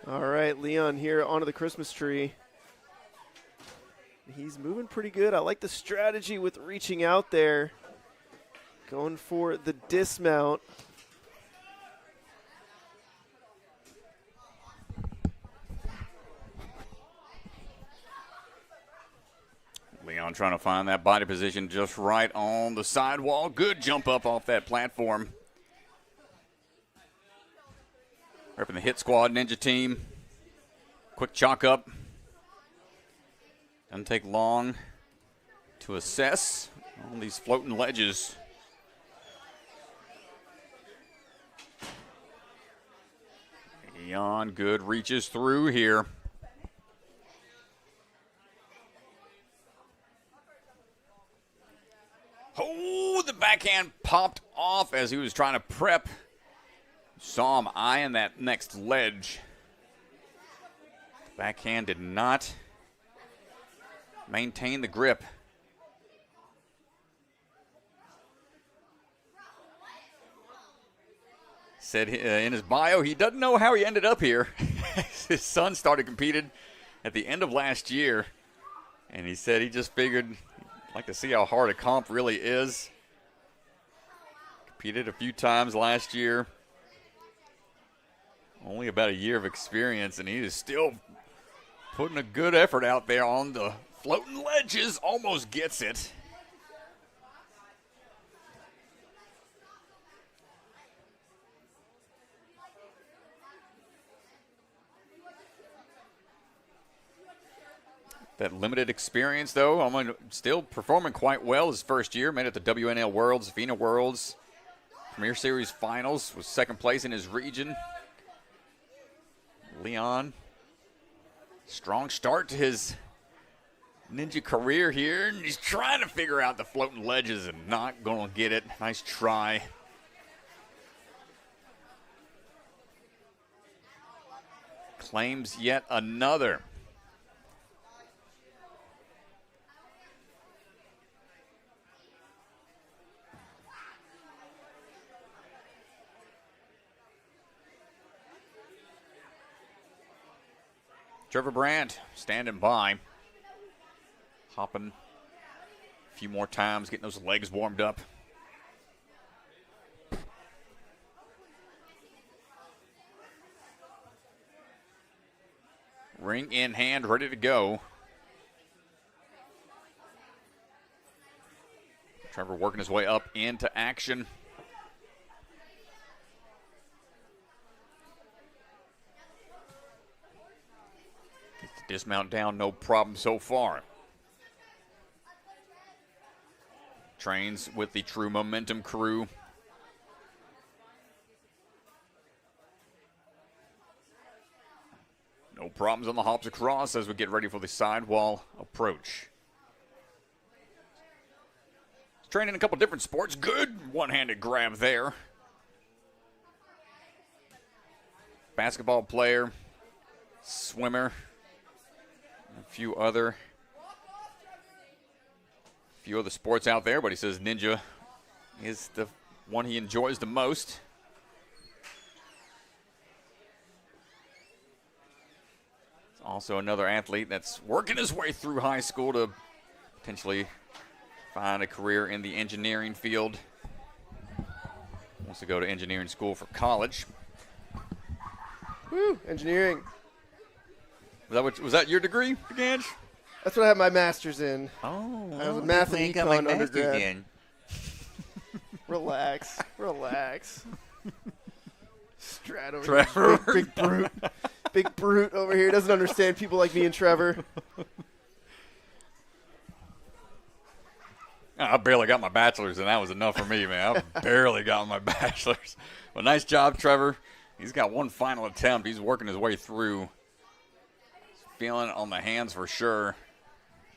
All right, Leon here onto the Christmas tree. He's moving pretty good. I like the strategy with reaching out there. Going for the dismount. Leon trying to find that body position just right on the sidewall. Good jump up off that platform. Repping the hit squad ninja team. Quick chalk up. Doesn't take long to assess on these floating ledges. Leon, good reaches through here. Oh, the backhand popped off as he was trying to prep. Saw him eyeing that next ledge. Backhand did not maintain the grip. Said in his bio he doesn't know how he ended up here. His son started competing at the end of last year, and he said he just figured he'd like to see how hard a comp really is. Competed a few times last year. Only about a year of experience, and he is still putting a good effort out there on the floating ledges. Almost gets it. That limited experience, though, still performing quite well his first year. Made it to WNL Worlds, FINA Worlds, Premier Series Finals, was second place in his region. Leon, strong start to his ninja career here, and he's trying to figure out the floating ledges and not going to get it. Nice try. Claims yet another. Trevor Brandt standing by, hopping a few more times, getting those legs warmed up. Ring in hand, ready to go. Trevor working his way up into action. Dismount down, no problem so far. Trains with the True Momentum crew. No problems on the hops across as we get ready for the sidewall approach. Training a couple different sports. Good one-handed grab there. Basketball player, swimmer. A few other sports out there, but he says ninja is the one he enjoys the most. It's also another athlete that's working his way through high school to potentially find a career in the engineering field. Wants to go to engineering school for college. Woo, engineering. Was that your degree, Ganj? That's what I have my master's in. Oh, I was a math and econ undergrad. Relax. Strat over Trevor. Here. Big brute. Big brute over here. Doesn't understand people like me and Trevor. I barely got my bachelor's, and that was enough for me, man. I barely got my bachelor's. Well, nice job, Trevor. He's got one final attempt. He's working his way through. Feeling it on the hands for sure.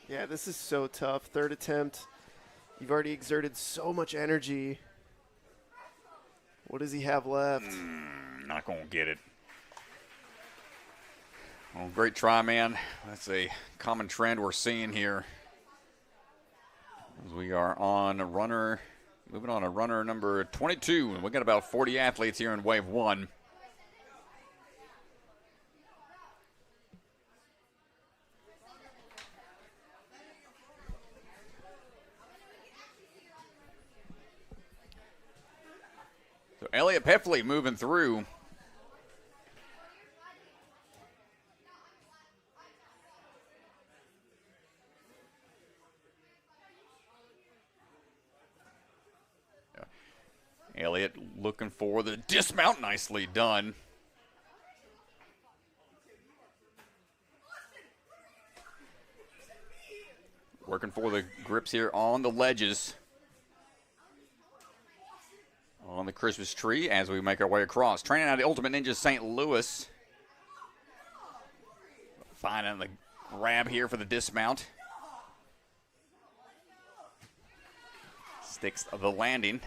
Yeah, this is so tough. Third attempt. You've already exerted so much energy. What does he have left? Not going to get it. Well, great try, man. That's a common trend we're seeing here. As we are on a runner, moving on to runner number 22. And we got about 40 athletes here in Wave 1. Elliot Peffly moving through. Elliot looking for the dismount. Nicely done. Working for the grips here on the ledges. On the Christmas tree as we make our way across. Training out of the Ultimate Ninja St. Louis. Finding the grab here for the dismount. Sticks of the landing.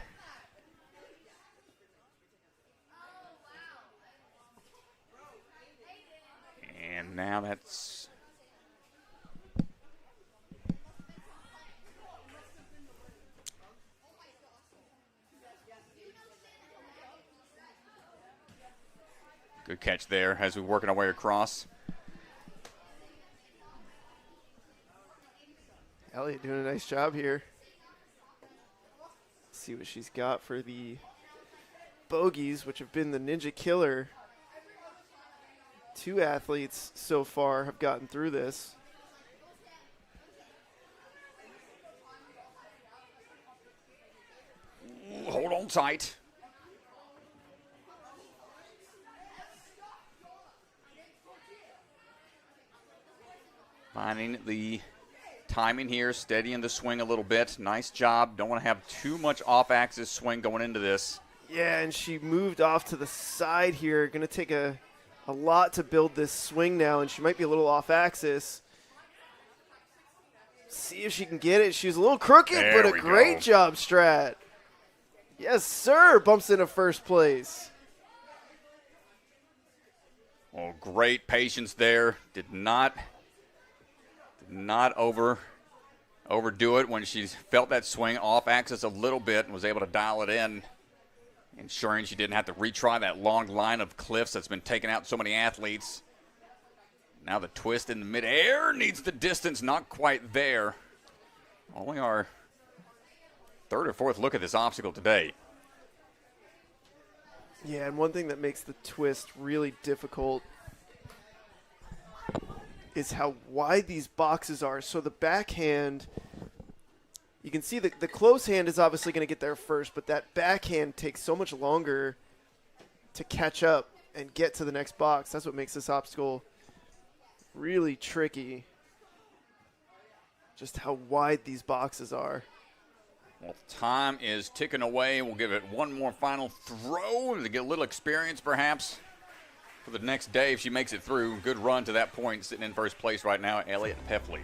And now that's good catch there as we're working our way across. Elliot doing a nice job here. See what she's got for the bogeys, which have been the Ninja Killer. 2 athletes so far have gotten through this. Hold on tight. Finding the timing here, steadying the swing a little bit. Nice job. Don't want to have too much off-axis swing going into this. Yeah, and she moved off to the side here. Going to take a lot to build this swing now, and she might be a little off-axis. See if she can get it. She was a little crooked, There but we a great go. job, Strat. Yes, sir. Bumps into first place. Oh, great patience there. Did not overdo it when she felt that swing off axis a little bit and was able to dial it in, ensuring she didn't have to retry that long line of cliffs that's been taking out so many athletes. Now the twist in the midair needs the distance, not quite there. Only our third or fourth look at this obstacle today. Yeah, and one thing that makes the twist really difficult is how wide these boxes are. So the backhand, you can see the close hand is obviously going to get there first, but that backhand takes so much longer to catch up and get to the next box. That's what makes this obstacle really tricky. Just how wide these boxes are. Well, time is ticking away. We'll give it one more final throw to get a little experience, perhaps, for the next day if she makes it through. Good run to that point, sitting in first place right now, Elliot Peffly.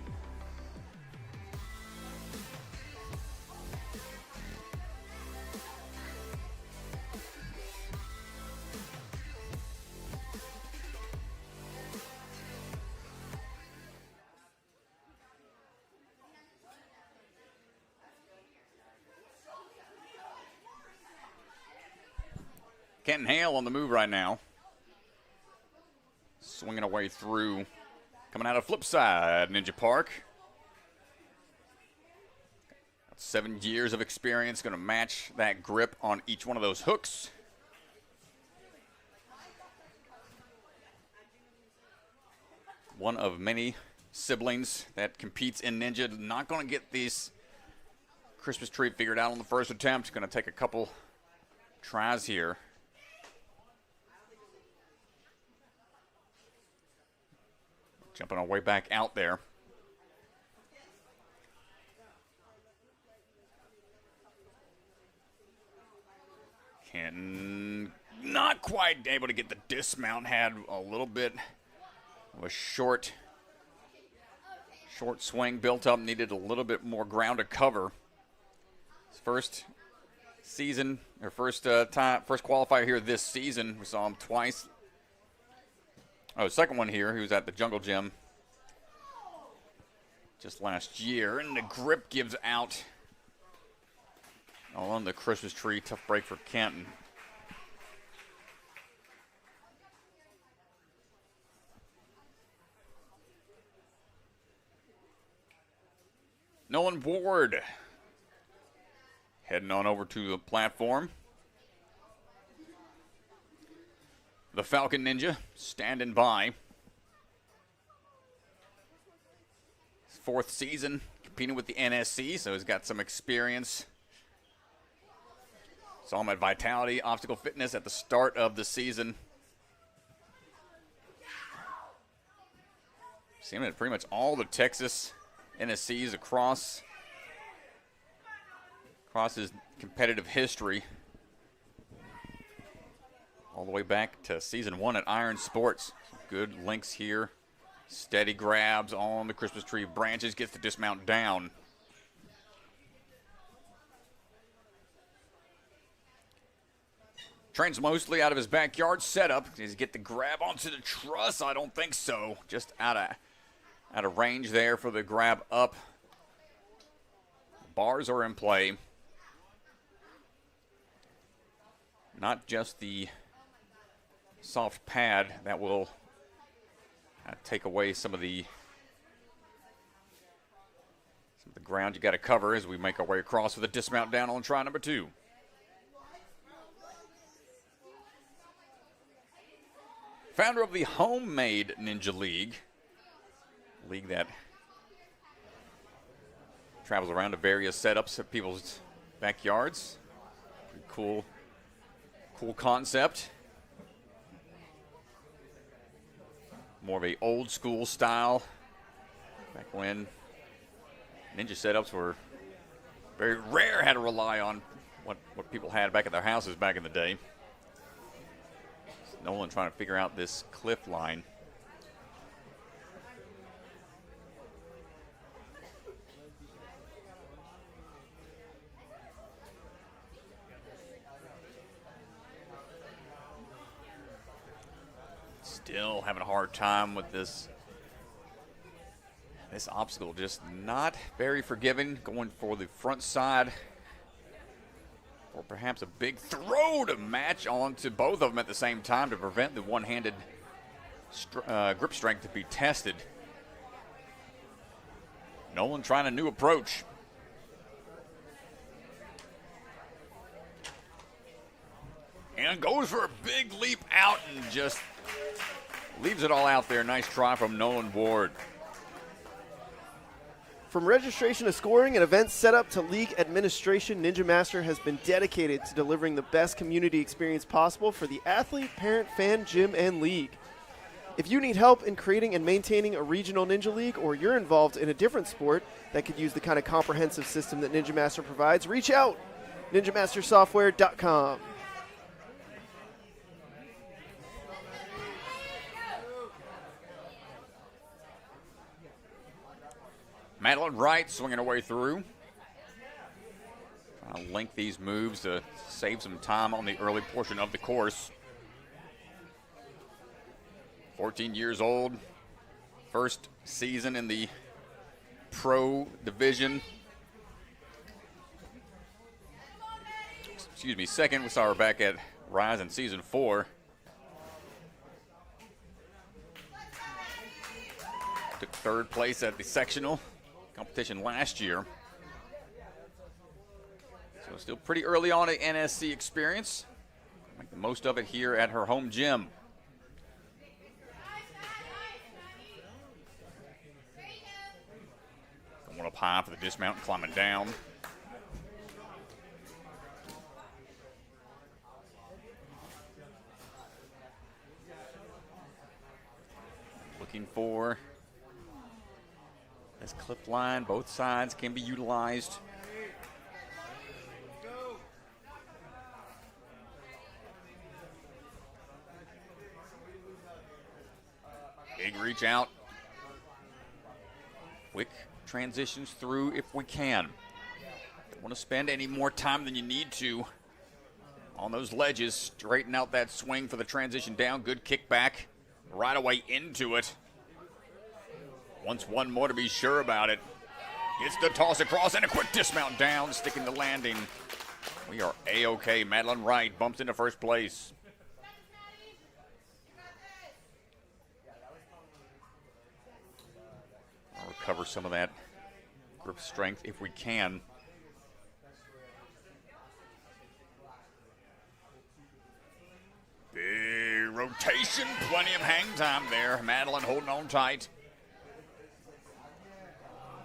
Kenton Hale on the move right now. Swinging away through. Coming out of flip side, Ninja Park. 7 years of experience. Going to match that grip on each one of those hooks. One of many siblings that competes in Ninja. Not going to get these Christmas tree figured out on the first attempt. Going to take a couple tries here. Jumping our way back out there. Kenton not quite able to get the dismount. Had a little bit of a short swing built up. Needed a little bit more ground to cover. His first season, or first qualifier here this season. We saw him twice. Oh, second one here. He was at the Jungle Gym just last year. And the grip gives out on the Christmas tree. Tough break for Kenton. Nolan Ward heading on over to the platform. the Falcon Ninja, standing by. His 4th season competing with the NSC, so he's got some experience. Saw him at Vitality Obstacle Fitness at the start of the season. Seen him at pretty much all the Texas NSCs across his competitive history. All the way back to season 1 at Iron Sports. Good links here. Steady grabs on the Christmas tree branches, gets the dismount down. Trains mostly out of his backyard setup. Does he get the grab onto the truss? I don't think so. Just out of range there for the grab up. Bars are in play. Not just the soft pad that will take away some of the ground you got to cover as we make our way across with a dismount down on try number 2. Founder of the Homemade Ninja League that travels around to various setups at people's backyards. Pretty cool concept. More of a old school style. Back when ninja setups were very rare, had to rely on what people had back at their houses back in the day. Nolan trying to figure out this cliff line. Still having a hard time with this obstacle, just not very forgiving. Going for the front side, or perhaps a big throw to match onto both of them at the same time to prevent the one-handed grip strength to be tested. Nolan trying a new approach. And goes for a big leap out and just leaves it all out there. Nice try from Nolan Ward. From registration to scoring and event setup to league administration, Ninja Master has been dedicated to delivering the best community experience possible for the athlete, parent, fan, gym, and league. If you need help in creating and maintaining a regional Ninja League, or you're involved in a different sport that could use the kind of comprehensive system that Ninja Master provides, reach out. NinjaMasterSoftware.com. Madelyn Wright swinging her way through. Trying to link these moves to save some time on the early portion of the course. 14 years old. First season in the pro division. Excuse me, second. We saw her back at Rise in season 4. Took 3rd place at the sectional competition last year. So still pretty early on at NSC experience. Make the most of it here at her home gym. Going up high for the dismount and climbing down. Looking for this clip line. Both sides can be utilized. Big reach out. Quick transitions through if we can. Don't want to spend any more time than you need to on those ledges. Straighten out that swing for the transition down. Good kickback right away into it. Wants one more to be sure about it. Gets the toss across and a quick dismount down, sticking the landing. We are A-OK. Madelyn Wright bumps into first place. I'll recover some of that grip strength if we can. Big rotation. Plenty of hang time there. Madelyn holding on tight.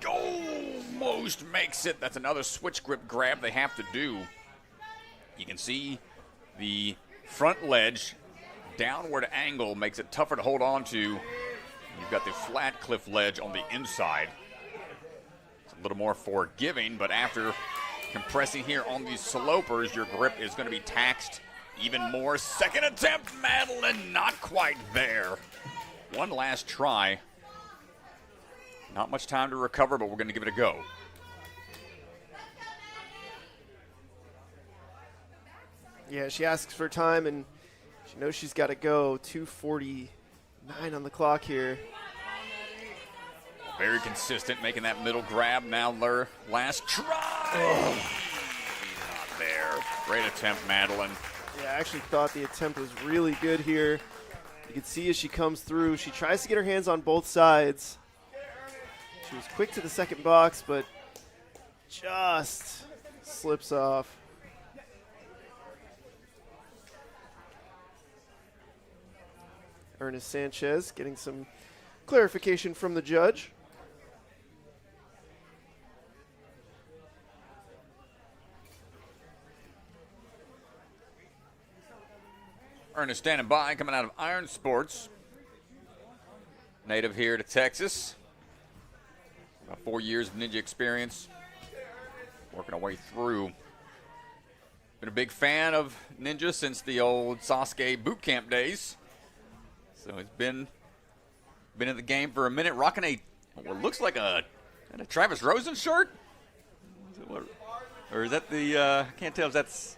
Almost makes it. That's another switch grip grab they have to do. You can see the front ledge downward angle makes it tougher to hold on to. You've got the flat cliff ledge on the inside. It's a little more forgiving, but after compressing here on these slopers, your grip is going to be taxed even more. Second attempt, Madelyn not quite there. One last try. Not much time to recover, but we're going to give it a go. Yeah, she asks for time, and she knows she's got to go. 2:49 on the clock here. Very consistent, making that middle grab. Now their last try. Not there. Great attempt, Madelyn. Yeah, I actually thought the attempt was really good here. You can see as she comes through, she tries to get her hands on both sides. She was quick to the second box, but just slips off. Ernest Sanchez getting some clarification from the judge. Ernest standing by, coming out of Iron Sports. Native here to Texas. About 4 years of ninja experience. Working our way through. Been a big fan of ninja since the old Sasuke boot camp days. So he's been in the game for a minute, rocking what looks like a Travis Rosen shirt. Or is that the, I can't tell if that's,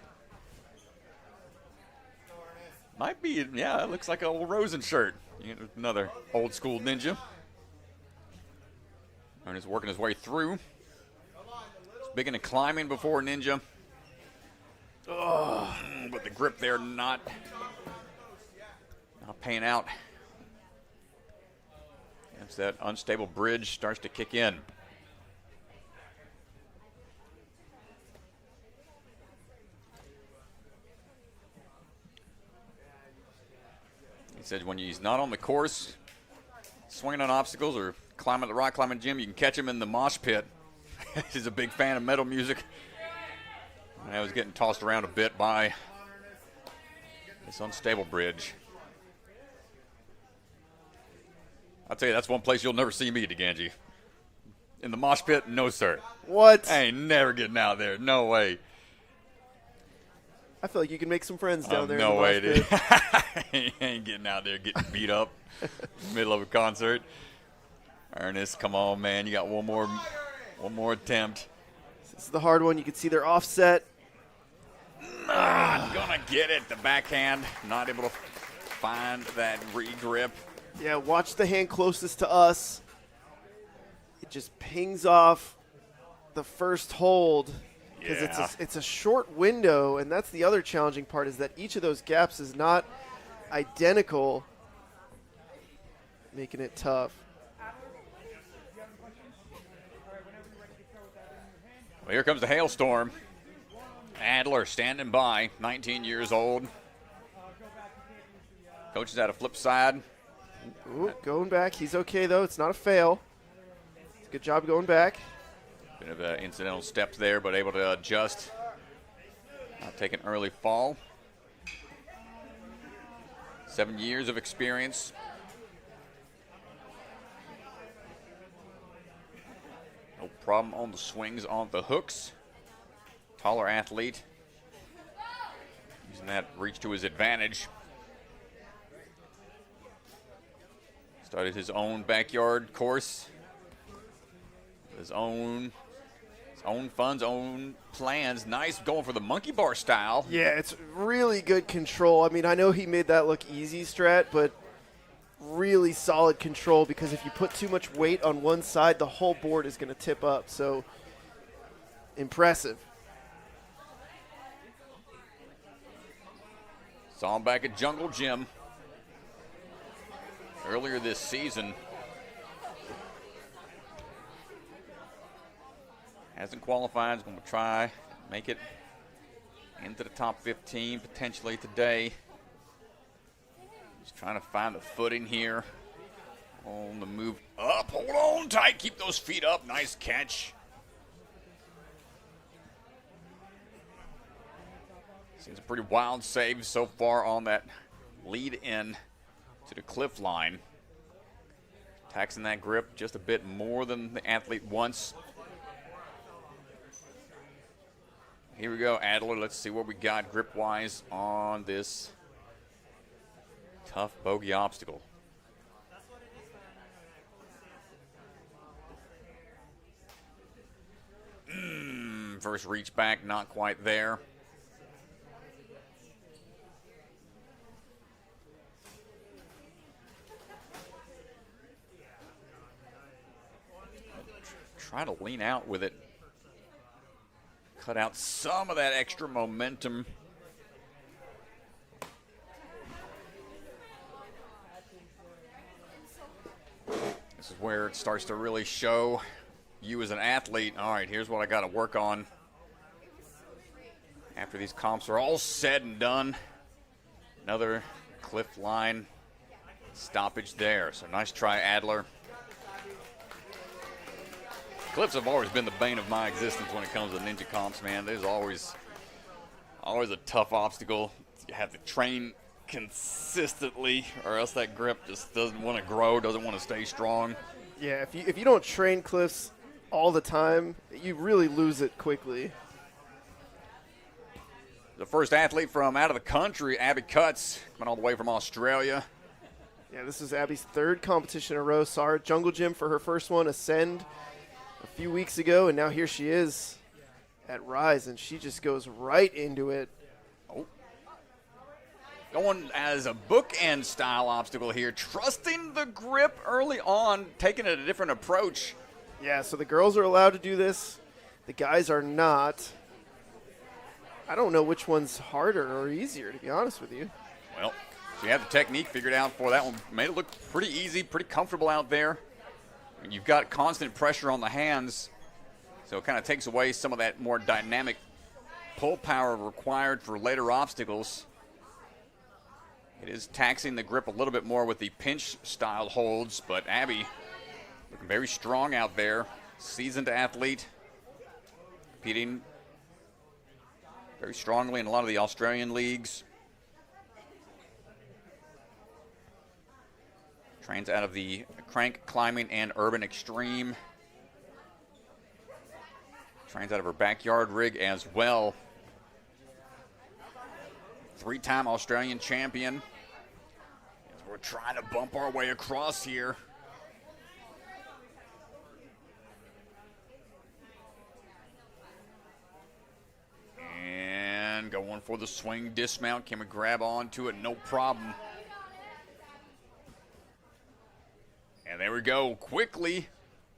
might be, yeah, it looks like an old Rosen shirt. Another old school ninja. And he's working his way through. He's big into climbing before ninja. Oh, but the grip there not paying out. As that unstable bridge starts to kick in. He said when he's not on the course, swinging on obstacles or climbing the rock climbing gym, you can catch him in the mosh pit. He's a big fan of metal music. And I was getting tossed around a bit by this unstable bridge. I'll tell you, that's one place you'll never see me, DeGangi. In the mosh pit, no, sir. What? I ain't never getting out there. No way. I feel like you can make some friends down there. No way, in the dude. mosh pit. Ain't getting out there getting beat up in the middle of a concert. Ernest, come on, man. You got one more attempt. This is the hard one. You can see they're offset. Not gonna get it. The backhand, not able to find that re-grip. Yeah, watch the hand closest to us. It just pings off the first hold because it's a short window, and that's the other challenging part is that each of those gaps is not identical, making it tough. Well, here comes the hailstorm. Adler standing by, 19 years old. Coach is at a flip side. Ooh, going back. He's okay, though. It's not a fail. It's a good job going back. Bit of an incidental step there, but able to adjust. Not take an early fall. 7 years of experience. No problem on the swings, on the hooks. Taller athlete. Using that reach to his advantage. Started his own backyard course. His own funds, own plans. Nice going for the monkey bar style. Yeah, it's really good control. I mean, I know he made that look easy, Strat, but really solid control because if you put too much weight on one side, the whole board is going to tip up. So impressive. Saw him back at Jungle Gym earlier this season. Hasn't qualified. Is going to try make it into the top 15 potentially today. trying to find the footing here. On the move up. Hold on tight. Keep those feet up. Nice catch. Seems a pretty wild save so far on that lead in to the cliff line. Taxing that grip just a bit more than the athlete wants. Here we go, Adler. Let's see what we got grip-wise on this tough bogey obstacle. First reach back, not quite there. Try to lean out with it. Cut out some of that extra momentum. This is where it starts to really show you as an athlete. All right, here's what I got to work on. After these comps are all said and done, another cliff line stoppage there. So nice try, Adler. Cliffs have always been the bane of my existence when it comes to ninja comps, man. There's always a tough obstacle. You have to train consistently, or else that grip just doesn't want to grow, doesn't want to stay strong. Yeah, if you don't train cliffs all the time, you really lose it quickly. The first athlete from out of the country, Abbey Cutts, coming all the way from Australia. Yeah, this is Abby's third competition in a row. Saw her at Jungle Gym for her first one, Ascend, a few weeks ago, and now here she is at Rise, and she just goes right into it. Oh. Going as a bookend style obstacle here, trusting the grip early on, taking a different approach. Yeah, so the girls are allowed to do this. The guys are not. I don't know which one's harder or easier, to be honest with you. Well, she had the technique figured out for that one. Made it look pretty easy, pretty comfortable out there. And you've got constant pressure on the hands, so it kind of takes away some of that more dynamic pull power required for later obstacles. It is taxing the grip a little bit more with the pinch-style holds, but Abby looking very strong out there. Seasoned athlete, competing very strongly in a lot of the Australian leagues. Trains out of the Crank Climbing and Urban Extreme. Trains out of her backyard rig as well. Three-time Australian champion. As we're trying to bump our way across here. And going for the swing dismount. Can we grab onto it? No problem. And there we go. Quickly,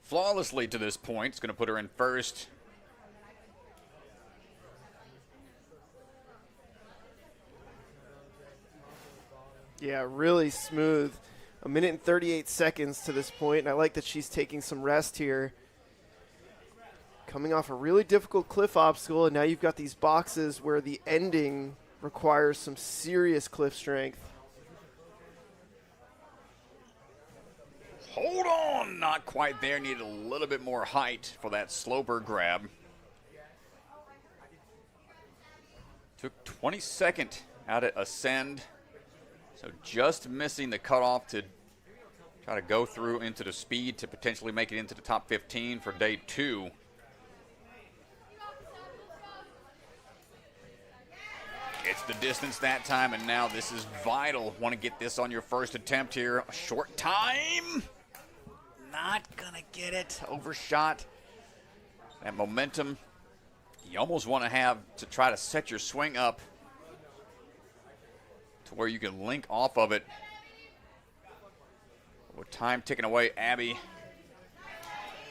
flawlessly to this point. It's going to put her in first. Yeah, really smooth. 1 minute and 38 seconds to this point, and I like that she's taking some rest here. Coming off a really difficult cliff obstacle, and now you've got these boxes where the ending requires some serious cliff strength. Hold on, not quite there. Needed a little bit more height for that sloper grab. Took 22nd out at Ascend. So just missing the cutoff to try to go through into the speed to potentially make it into the top 15 for day 2. It's the distance that time, and now this is vital. Want to get this on your first attempt here. A short time. Not gonna get it. Overshot. That momentum you almost want to have to try to set your swing up to where you can link off of it. With time ticking away, Abby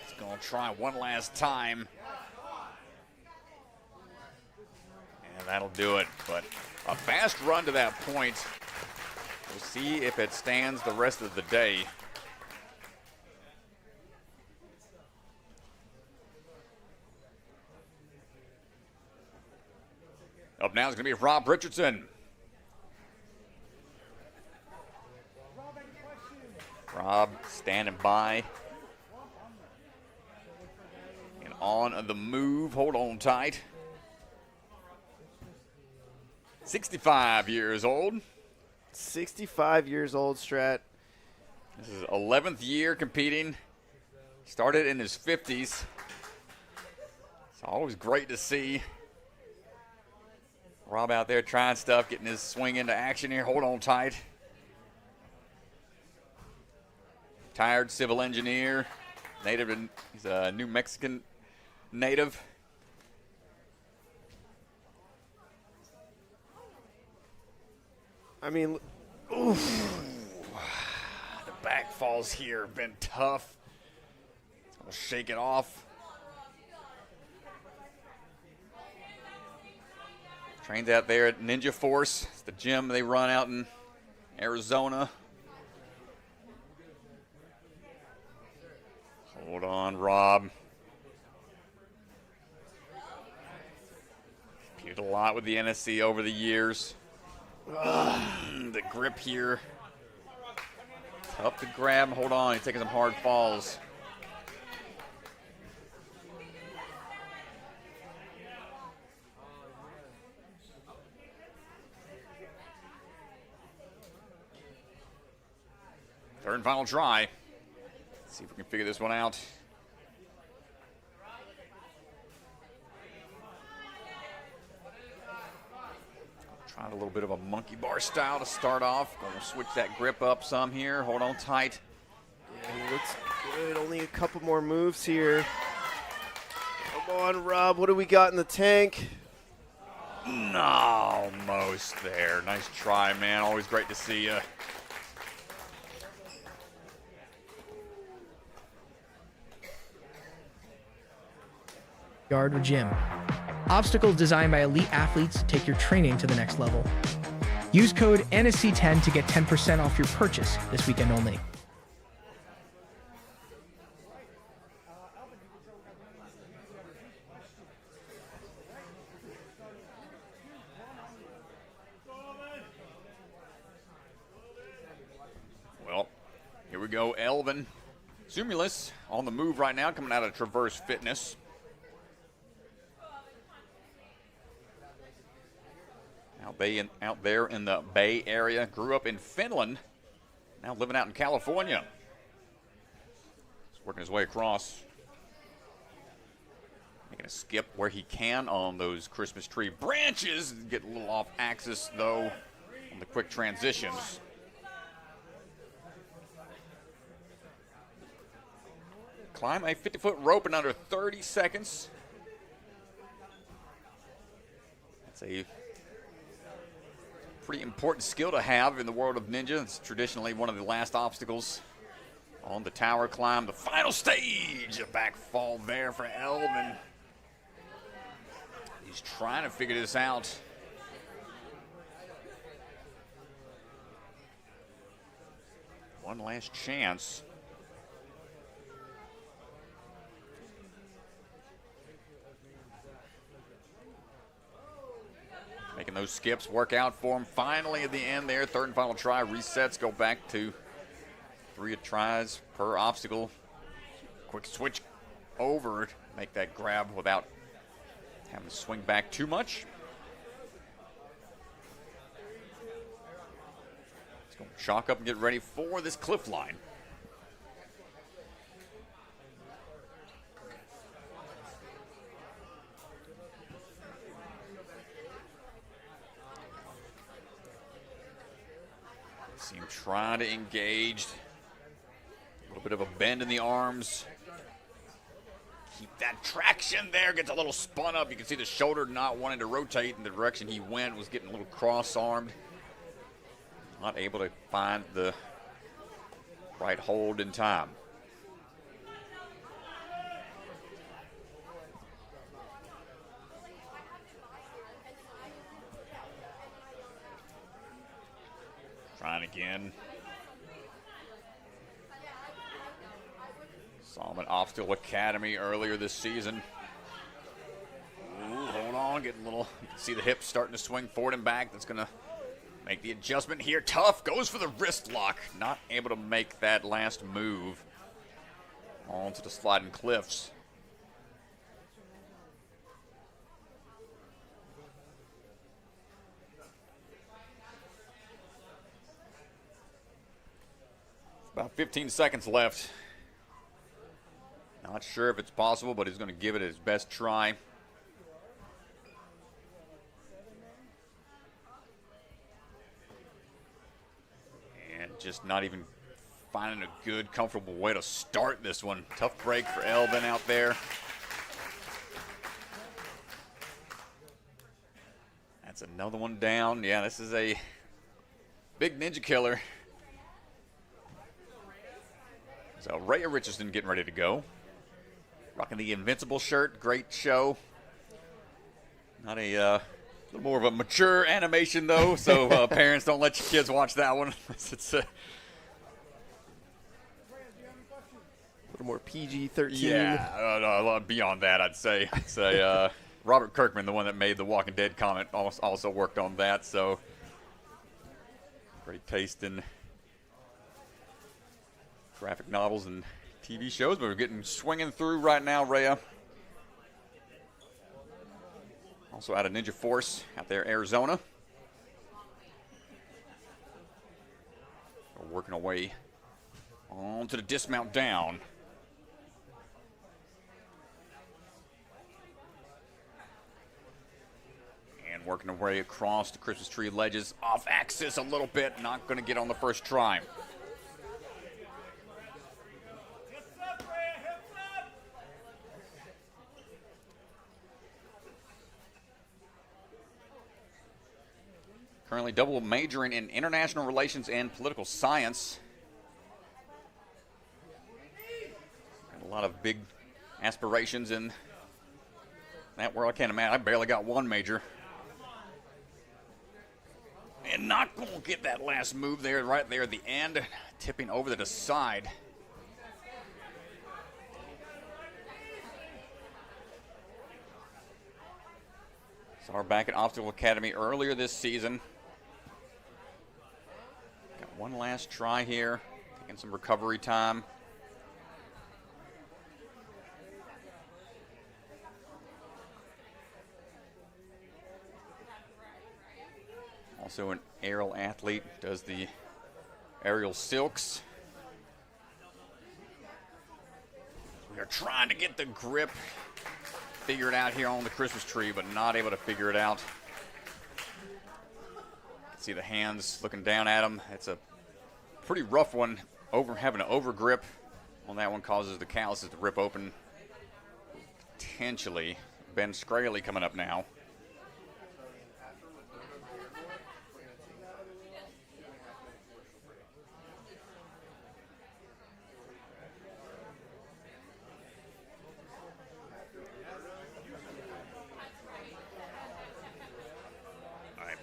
is gonna try one last time. And that'll do it. But a fast run to that point. We'll see if it stands the rest of the day. Up now is going to be Rhea Richardson. Rob standing by. And on the move. Hold on tight. 65 years old. 65 years old, Strat. This is 11th year competing. Started in his 50s. It's always great to see Rob out there trying stuff, getting his swing into action here. Hold on tight. Retired civil engineer. He's a New Mexican native. I mean, oof. The back falls here have been tough. We'll shake it off. Trains out there at Ninja Force. It's the gym they run out in Arizona. Hold on, Rob. Competed a lot with the NSC over the years. The grip here. Tough to grab. Hold on, he's taking some hard falls. Third and final try. Let's see if we can figure this one out. Trying a little bit of a monkey bar style to start off. Going to switch that grip up some here. Hold on tight. Yeah, he looks good. Only a couple more moves here. Come on, Rob. What do we got in the tank? No, almost there. Nice try, man. Always great to see you. Yard or gym. Obstacles designed by elite athletes take your training to the next level. Use code NSC10 to get 10% off your purchase this weekend only. Well, here we go. Elvin Sumelius on the move right now, coming out of Traverse Fitness. Out there in the Bay Area. Grew up in Finland. Now living out in California. He's working his way across. Making a skip where he can on those Christmas tree branches. Get a little off axis, though, on the quick transitions. Climb a 50-foot rope in under 30 seconds. That's a pretty important skill to have in the world of ninja. It's traditionally one of the last obstacles on the tower climb. The final stage, a back fall there for Elvin. He's trying to figure this out. One last chance. Making those skips work out for him. Finally at the end there, third and final try. Resets, go back to 3 tries per obstacle. Quick switch over, make that grab without having to swing back too much. Let's go chalk up and get ready for this cliff line. See him trying to engage. A little bit of a bend in the arms. Keep that traction there. Gets a little spun up. You can see the shoulder not wanting to rotate in the direction he went. Was getting a little cross-armed. Not able to find the right hold in time. Trying again. Saw him at Obstacle Academy earlier this season. Ooh, hold on, getting a little, you can see the hips starting to swing forward and back. That's going to Make the adjustment here. Tough. Goes for the wrist lock. Not able to make that last move onto the sliding cliffs. About 15 seconds left. Not sure if it's possible, but he's going to give it his best try. And just not even finding a good, comfortable way to start this one. Tough break for Elvin out there. That's another one down. Yeah, this is a big ninja killer. So Rhea Richardson getting ready to go. Rocking the Invincible shirt. Great show. Not a little more of a mature animation, though, so parents, don't let your kids watch that one. It's a little more PG-13. Yeah, beyond that, I'd say. Robert Kirkman, the one that made the Walking Dead comment, also worked on that, so great taste in graphic novels and TV shows, but we're getting swinging through right now, Rhea. Also out of Ninja Force out there, Arizona. We're working our way onto the dismount down. And working our way across the Christmas tree ledges, off axis a little bit, not going to get on the first try. Currently double majoring in international relations and political science. Got a lot of big aspirations in that world. I can't imagine. I barely got one major. And not going to get that last move there, right there at the end. Tipping over to the side. Saw her back at Obstacle Academy earlier this season. Got one last try here, taking some recovery time. Also an aerial athlete, does the aerial silks. We are trying to get the grip figured out here on the Christmas tree, but not able to figure it out. You can see the hands looking down at him. It's a pretty rough one. Having an over grip on that one causes the calluses to rip open. Potentially. Ben Scraley coming up now.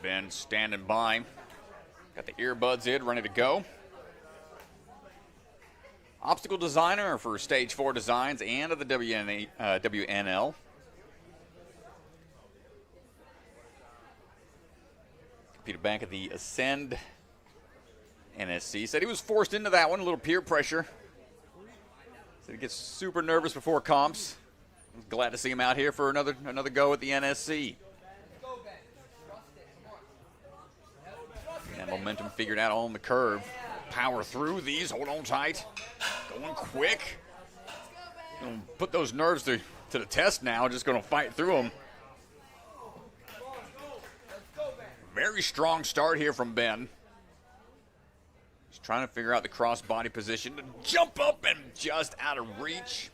Ben standing by. Got the earbuds in, ready to go. Obstacle designer for Stage 4 Designs and of the WNL. Competed back at the Ascend NSC. Said he was forced into that one, a little peer pressure. Said he gets super nervous before comps. Glad to see him out here for another go at the NSC. And momentum figured out on the curve. Power through these, hold on tight. Going quick. Gonna put those nerves to the test now, just gonna fight through them. Very strong start here from Ben. He's trying to figure out the cross body position to jump up and just out of reach.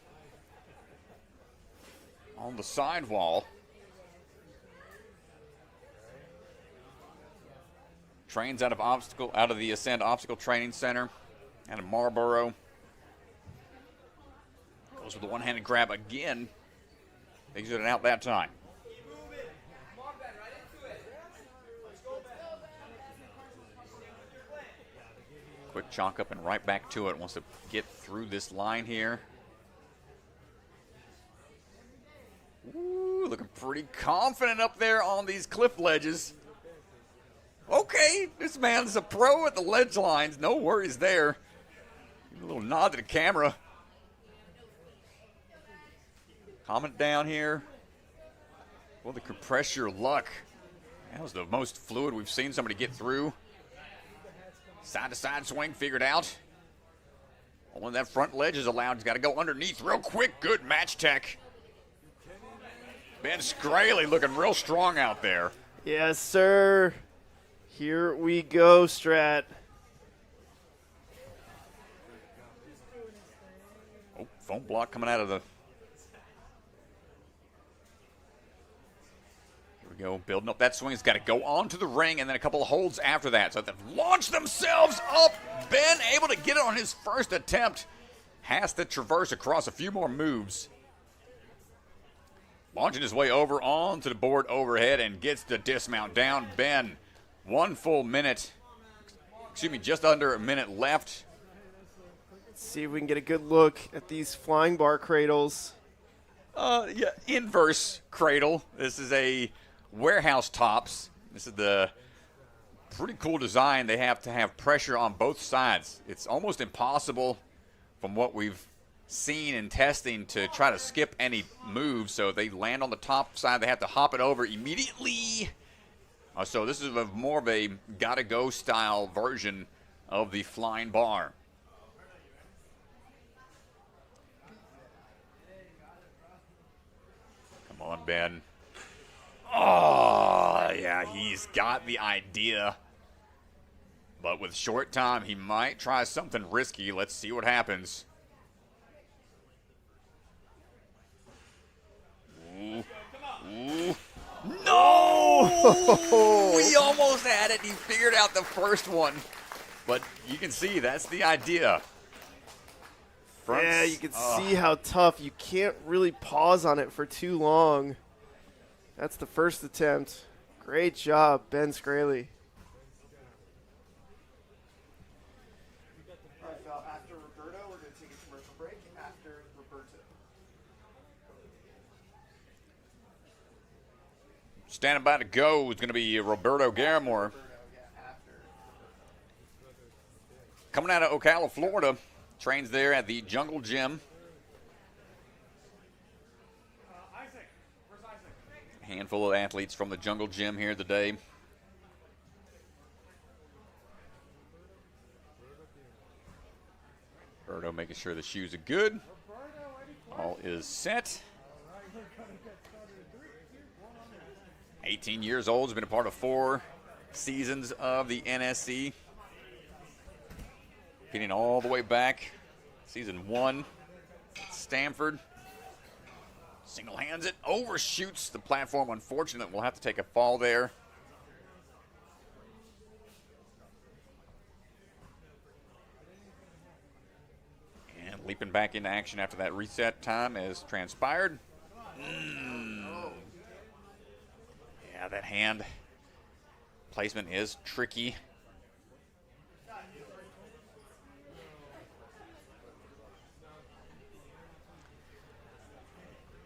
On the sidewall. Trains out of the Ascend Obstacle Training Center, out of Marlboro. Goes with the one-handed grab again. Exited out that time. Quick chalk up and right back to it. Wants to get through this line here. Ooh, looking pretty confident up there on these cliff ledges. Okay, this man's a pro at the ledge lines. No worries there. A little nod to the camera. Comment down here. Well, the compress your luck. That was the most fluid we've seen somebody get through. Side-to-side swing figured out. Only that front ledge is allowed. He's got to go underneath real quick. Good match tech. Ben Scraley looking real strong out there. Yes, sir. Here we go, Strat. Oh, foam block coming out of the... Here we go, building up that swing. He's got to go onto the ring and then a couple of holds after that. So they've launched themselves up. Ben able to get it on his first attempt. Has to traverse across a few more moves. Launching his way over onto the board overhead and gets the dismount down. Ben, 1 full minute. Excuse me, just under a minute left. Let's see if we can get a good look at these flying bar cradles. Yeah, inverse cradle. This is a warehouse tops. This is the pretty cool design. They have to have pressure on both sides. It's almost impossible from what we've seen in testing to try to skip any moves. So they land on the top side. They have to hop it over immediately. So this is more of a gotta-go style version of the flying bar. Come on, Ben. Oh, yeah, he's got the idea. But with short time, he might try something risky. Let's see what happens. Ooh. Ooh. No! We almost had it. He figured out the first one. But you can see that's the idea. Yeah, you can see how tough. You can't really pause on it for too long. That's the first attempt. Great job, Ben Scraley. All right, Val, after Roberto, we're going to take a commercial break. After Roberto. Standing by to go is going to be Roberto Garemore. Coming out of Ocala, Florida. Trains there at the Jungle Gym. Handful of athletes from the Jungle Gym here today. Roberto making sure the shoes are good. All is set. 18 years old, has been a part of 4 seasons of the NSC. Getting all the way back. Season 1, Stanford. Single hands it, overshoots the platform. Unfortunate, we'll have to take a fall there. And leaping back into action after that reset time as transpired. Yeah, that hand placement is tricky.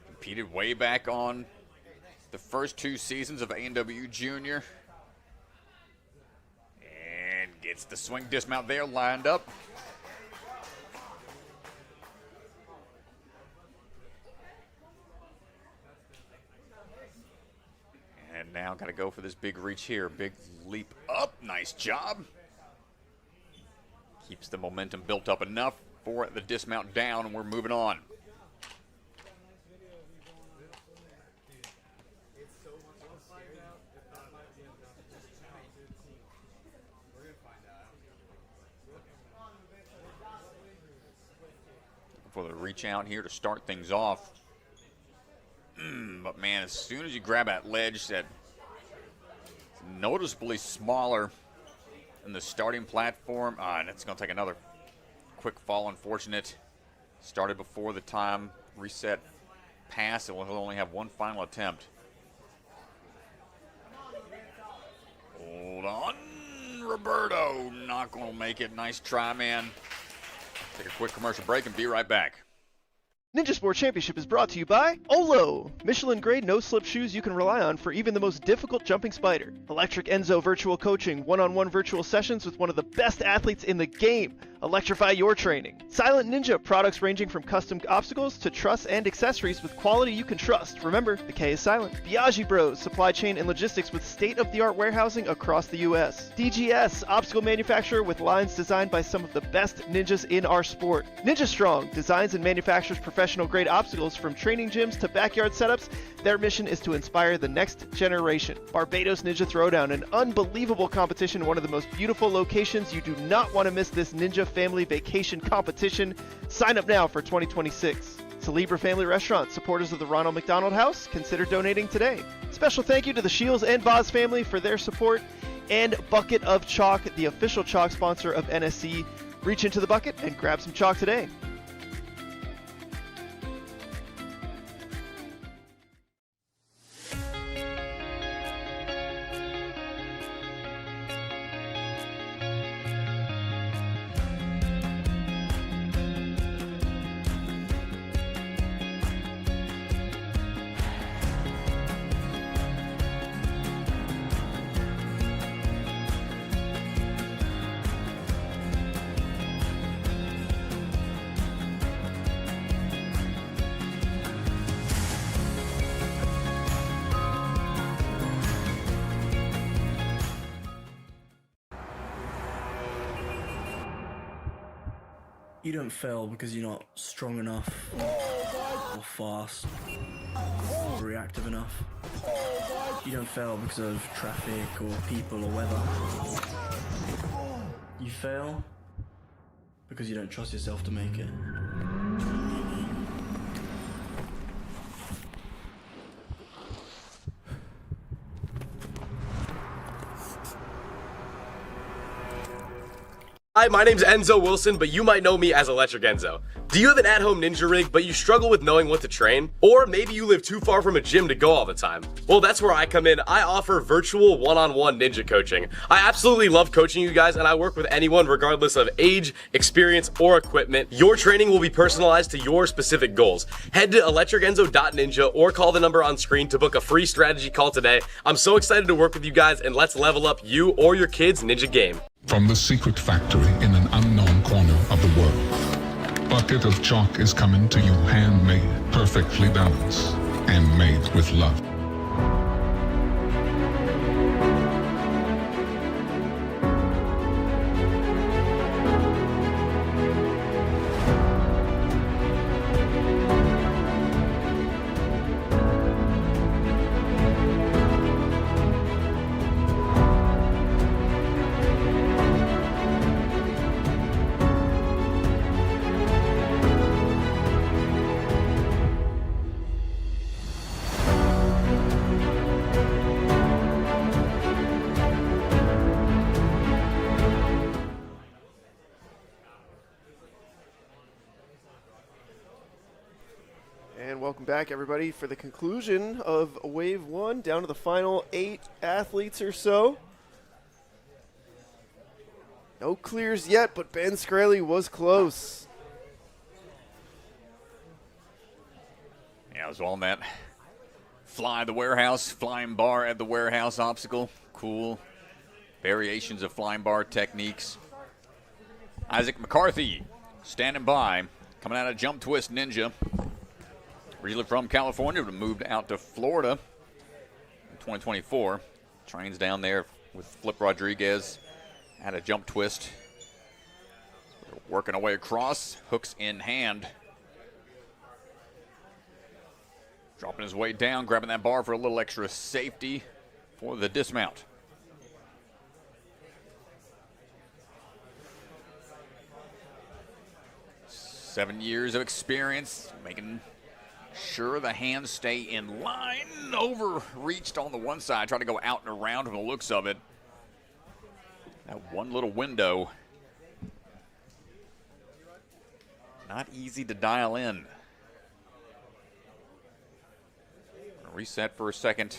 Competed way back on the first 2 seasons of A&W Junior. And gets the swing dismount there lined up. And now got to go for this big reach here. Big leap up. Nice job. Keeps the momentum built up enough for the dismount down, and we're moving on. For the reach out here to start things off. But man, as soon as you grab that ledge, that's noticeably smaller than the starting platform. And it's going to take another quick fall, unfortunate. Started before the time reset pass, and we'll only have one final attempt. Hold on, Roberto. Not going to make it. Nice try, man. Take a quick commercial break and be right back. Ninja Sport Championship is brought to you by Olo, Michelin-grade no-slip shoes you can rely on for even the most difficult jumping spider. Electric Enzo virtual coaching, one-on-one virtual sessions with one of the best athletes in the game. Electrify your training. Silent Ninja, products ranging from custom obstacles to truss and accessories with quality you can trust. Remember, the K is silent. Biaggi Bros, supply chain and logistics with state-of-the-art warehousing across the U.S. DGS, obstacle manufacturer with lines designed by some of the best ninjas in our sport. Ninja Strong, designs and manufactures professional-grade obstacles from training gyms to backyard setups. Their mission is to inspire the next generation. Barbados Ninja Throwdown, an unbelievable competition in one of the most beautiful locations. You do not want to miss this Ninja Family Vacation competition. Sign up now for 2026. Celebra Family Restaurant, supporters of the Ronald McDonald House, consider donating today. Special thank you to the Shields and Voz family for their support. And Bucket of Chalk, the official chalk sponsor of NSC. Reach into the bucket and grab some chalk today. You don't fail because you're not strong enough, or fast, or reactive enough. You don't fail because of traffic or people or weather. You fail because you don't trust yourself to make it. Hi, my name's Enzo Wilson, but you might know me as Electric Enzo. Do you have an at-home ninja rig, but you struggle with knowing what to train? Or maybe you live too far from a gym to go all the time? Well, that's where I come in. I offer virtual one-on-one ninja coaching. I absolutely love coaching you guys, and I work with anyone regardless of age, experience, or equipment. Your training will be personalized to your specific goals. Head to electricenzo.ninja or call the number on screen to book a free strategy call today. I'm so excited to work with you guys, and let's level up you or your kids' ninja game. From the secret factory in an unknown corner of the world, Bucket of Chalk is coming to you handmade, perfectly balanced, and made with love. Welcome back, everybody, for the conclusion of Wave 1, down to the final 8 athletes or so. No clears yet, but Ben Scraley was close. Yeah, it was on that fly the warehouse, flying bar at the warehouse obstacle. Cool variations of flying bar techniques. Isaac McCarthy standing by, coming out of Jump Twist Ninja. Originally from California, but moved out to Florida in 2024. Trains down there with Flip Rodriguez at a Jump Twist. Working our way across, hooks in hand. Dropping his way down, grabbing that bar for a little extra safety for the dismount. Seven years of experience, making sure the hands stay in line. Overreached on the one side, trying to go out and around from the looks of it. That one little window. Not easy to dial in. Reset for a second.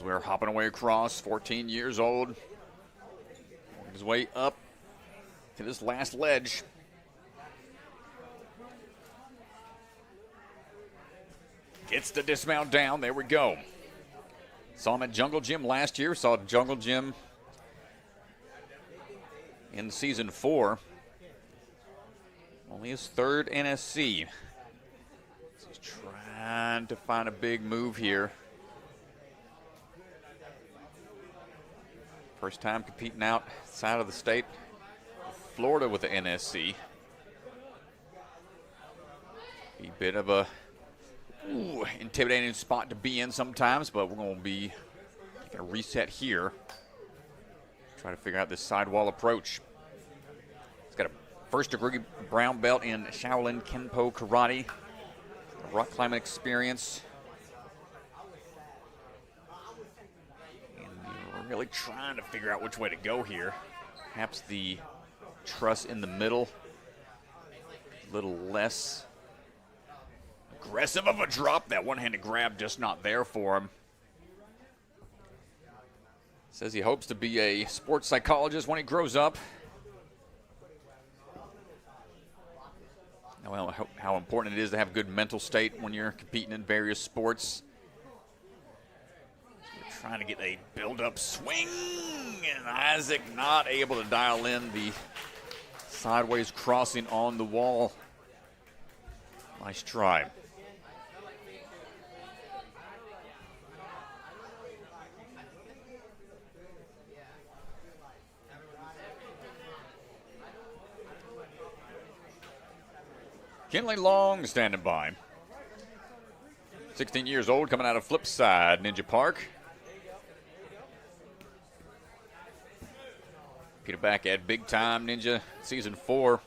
As we're hopping away across, 14 years old. Working his way up to this last ledge. Gets the dismount down. There we go. Saw him at Jungle Gym last year. Saw Jungle Gym in season 4. Only his third NSC. So he's trying to find a big move here. First time competing outside of the state. Florida with the NSC. A bit of a intimidating spot to be in sometimes, but we're going to be taking a reset here. Try to figure out this sidewall approach. He's got a first-degree brown belt in Shaolin Kenpo Karate. Rock climbing experience. And we're really trying to figure out which way to go here. Perhaps the truss in the middle. A little less aggressive of a drop. That one-handed grab just not there for him. Says he hopes to be a sports psychologist when he grows up. Well, how important it is to have good mental state when you're competing in various sports. We're trying to get a build-up swing, and Isaac not able to dial in the sideways crossing on the wall. Nice try. Kinley Long standing by. 16 years old, coming out of Flipside Ninja Park. Peter back at Big Time Ninja Season 4.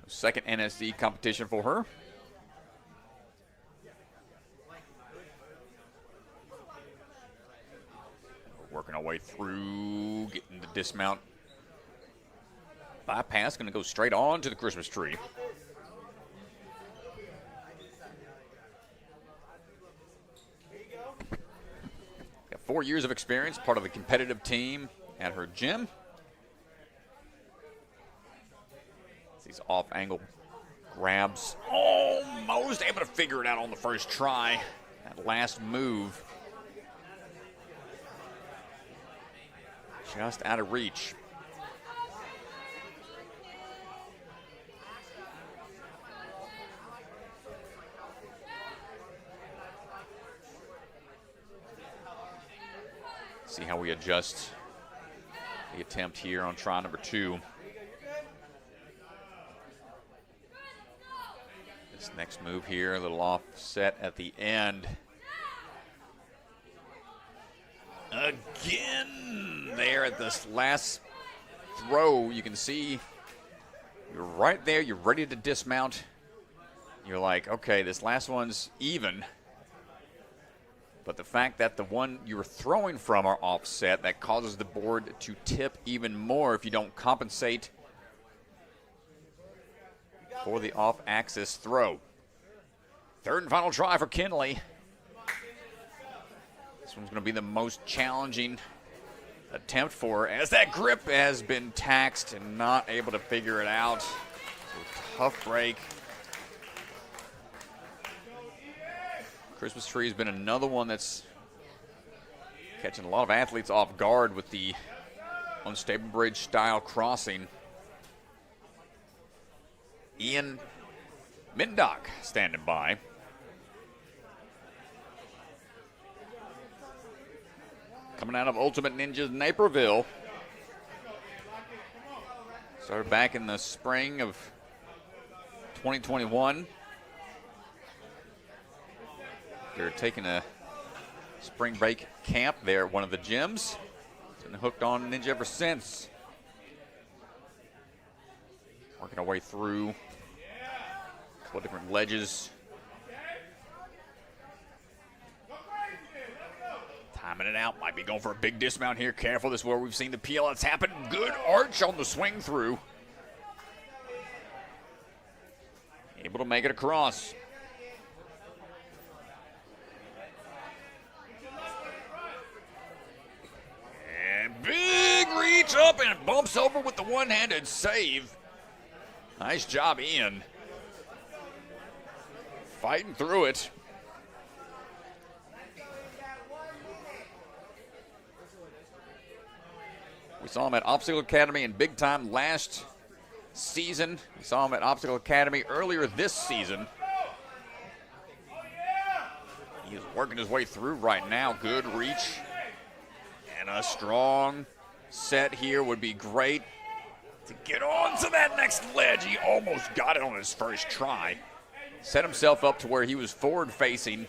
Second NSD competition for her. Working our way through, getting the dismount. Bypass, going to go straight on to the Christmas tree. Got 4 years of experience, part of the competitive team at her gym. These off-angle grabs. Almost able to figure it out on the first try. That last move. Just out of reach. See how we adjust the attempt here on try number 2. This next move here, a little offset at the end. Again, there at this last throw, you can see you're right there, you're ready to dismount. You're like, okay, this last one's even. But the fact that the one you were throwing from are offset, that causes the board to tip even more if you don't compensate for the off-axis throw. Third and final try for Kinley. This one's going to be the most challenging attempt for her, as that grip has been taxed and not able to figure it out. So tough break. Christmas tree has been another one that's catching a lot of athletes off guard with the unstable bridge style crossing. Ian Mindock standing by. Coming out of Ultimate Ninjas Naperville. Started back in the spring of 2021. They're taking a spring break camp there at one of the gyms. Been hooked on Ninja ever since. Working our way through a couple of different ledges. Timing it out. Might be going for a big dismount here. Careful, this is where we've seen the PLS happen. Good arch on the swing through. Able to make it across. reach up and bumps over with the one-handed save. Nice job, Ian. Fighting through it. We saw him at Obstacle Academy in big time last season. We saw him at Obstacle Academy earlier this season. He's working his way through right now. Good reach. And a strong set here would be great to get on to that next ledge. He almost got it on his first try. Set himself up to where he was forward facing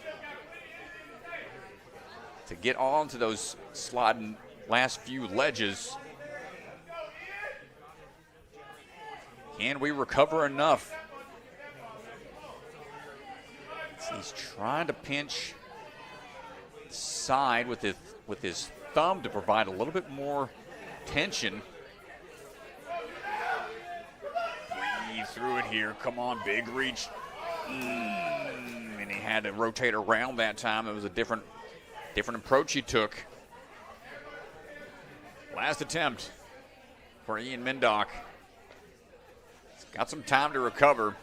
to get on to those sliding last few ledges. Can we recover enough? He's trying to pinch the side with his thumb to provide a little bit more tension. Breathe through it here. Come on, big reach. And he had to rotate around that time. It was a different approach he took. Last attempt for Ian Mindock. He's got some time to recover.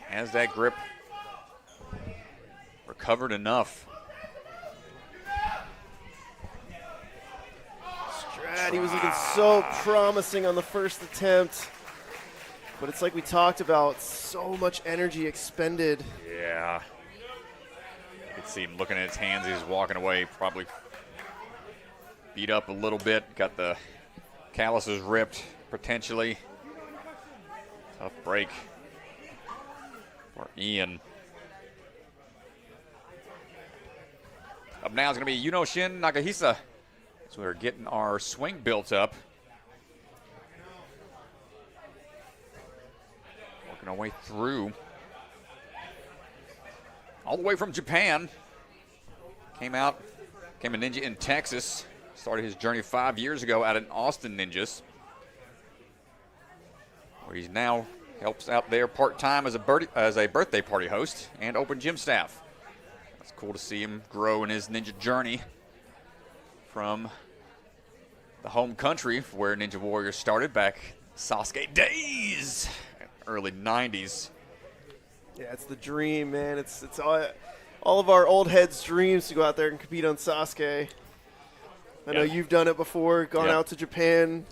Has that grip recovered enough? Strad, he was looking so promising on the first attempt. But it's like we talked about, so much energy expended. Yeah. You could see him looking at his hands. He was walking away, probably beat up a little bit. Got the calluses ripped, potentially. Tough break for Ian. Up now is going to be Yunoshin Nakahisa. So we're getting our swing built up. Working our way through. All the way from Japan. Came a ninja in Texas. Started his journey 5 years ago out in Austin Ninjas, where he's now helps out there part-time as a birthday party host and open gym staff. It's cool to see him grow in his ninja journey from the home country where Ninja Warrior started back Sasuke days, early 90s. Yeah, it's the dream, man. It's all of our old heads' dreams to go out there and compete on Sasuke. I know you've done it before, gone out to Japan,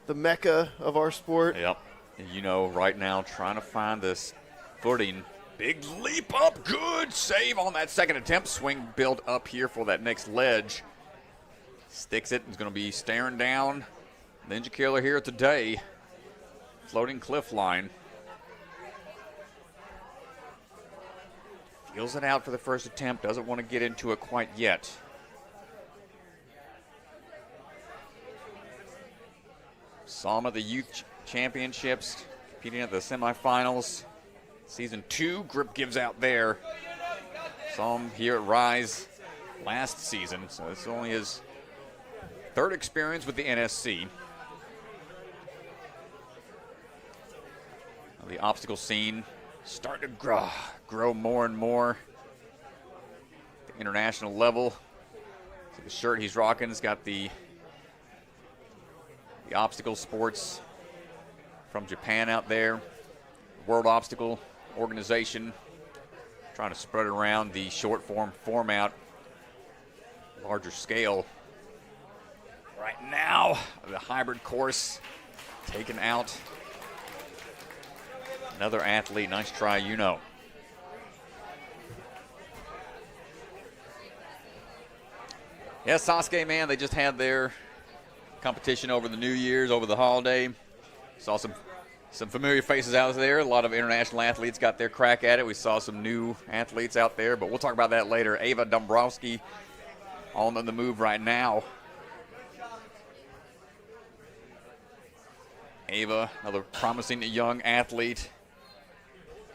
the mecca of our sport. Yep. And right now, trying to find this footing. Big leap up. Good save on that second attempt. Swing build up here for that next ledge. Sticks it. He's going to be staring down Ninja Killer here today. Floating cliff line. Feels it out for the first attempt. Doesn't want to get into it quite yet. Saw him at the Youth Championships, competing at the semifinals. Season 2, grip gives out there. Saw him here at Rise last season, so this is only his third experience with the NSC. The obstacle scene starting to grow more and more at the international level. So the shirt he's rocking has got the obstacle sports from Japan out there. World Obstacle Organization trying to spread around the short form format, larger scale. Right now, the hybrid course taken out. Another athlete. Nice try, Yeah, Sasuke, man, they just had their competition over the New Year's, over the holiday. Saw some familiar faces out there. A lot of international athletes got their crack at it. We saw some new athletes out there, but we'll talk about that later. Ava Dombrowski on the move right now. Ava, another promising young athlete,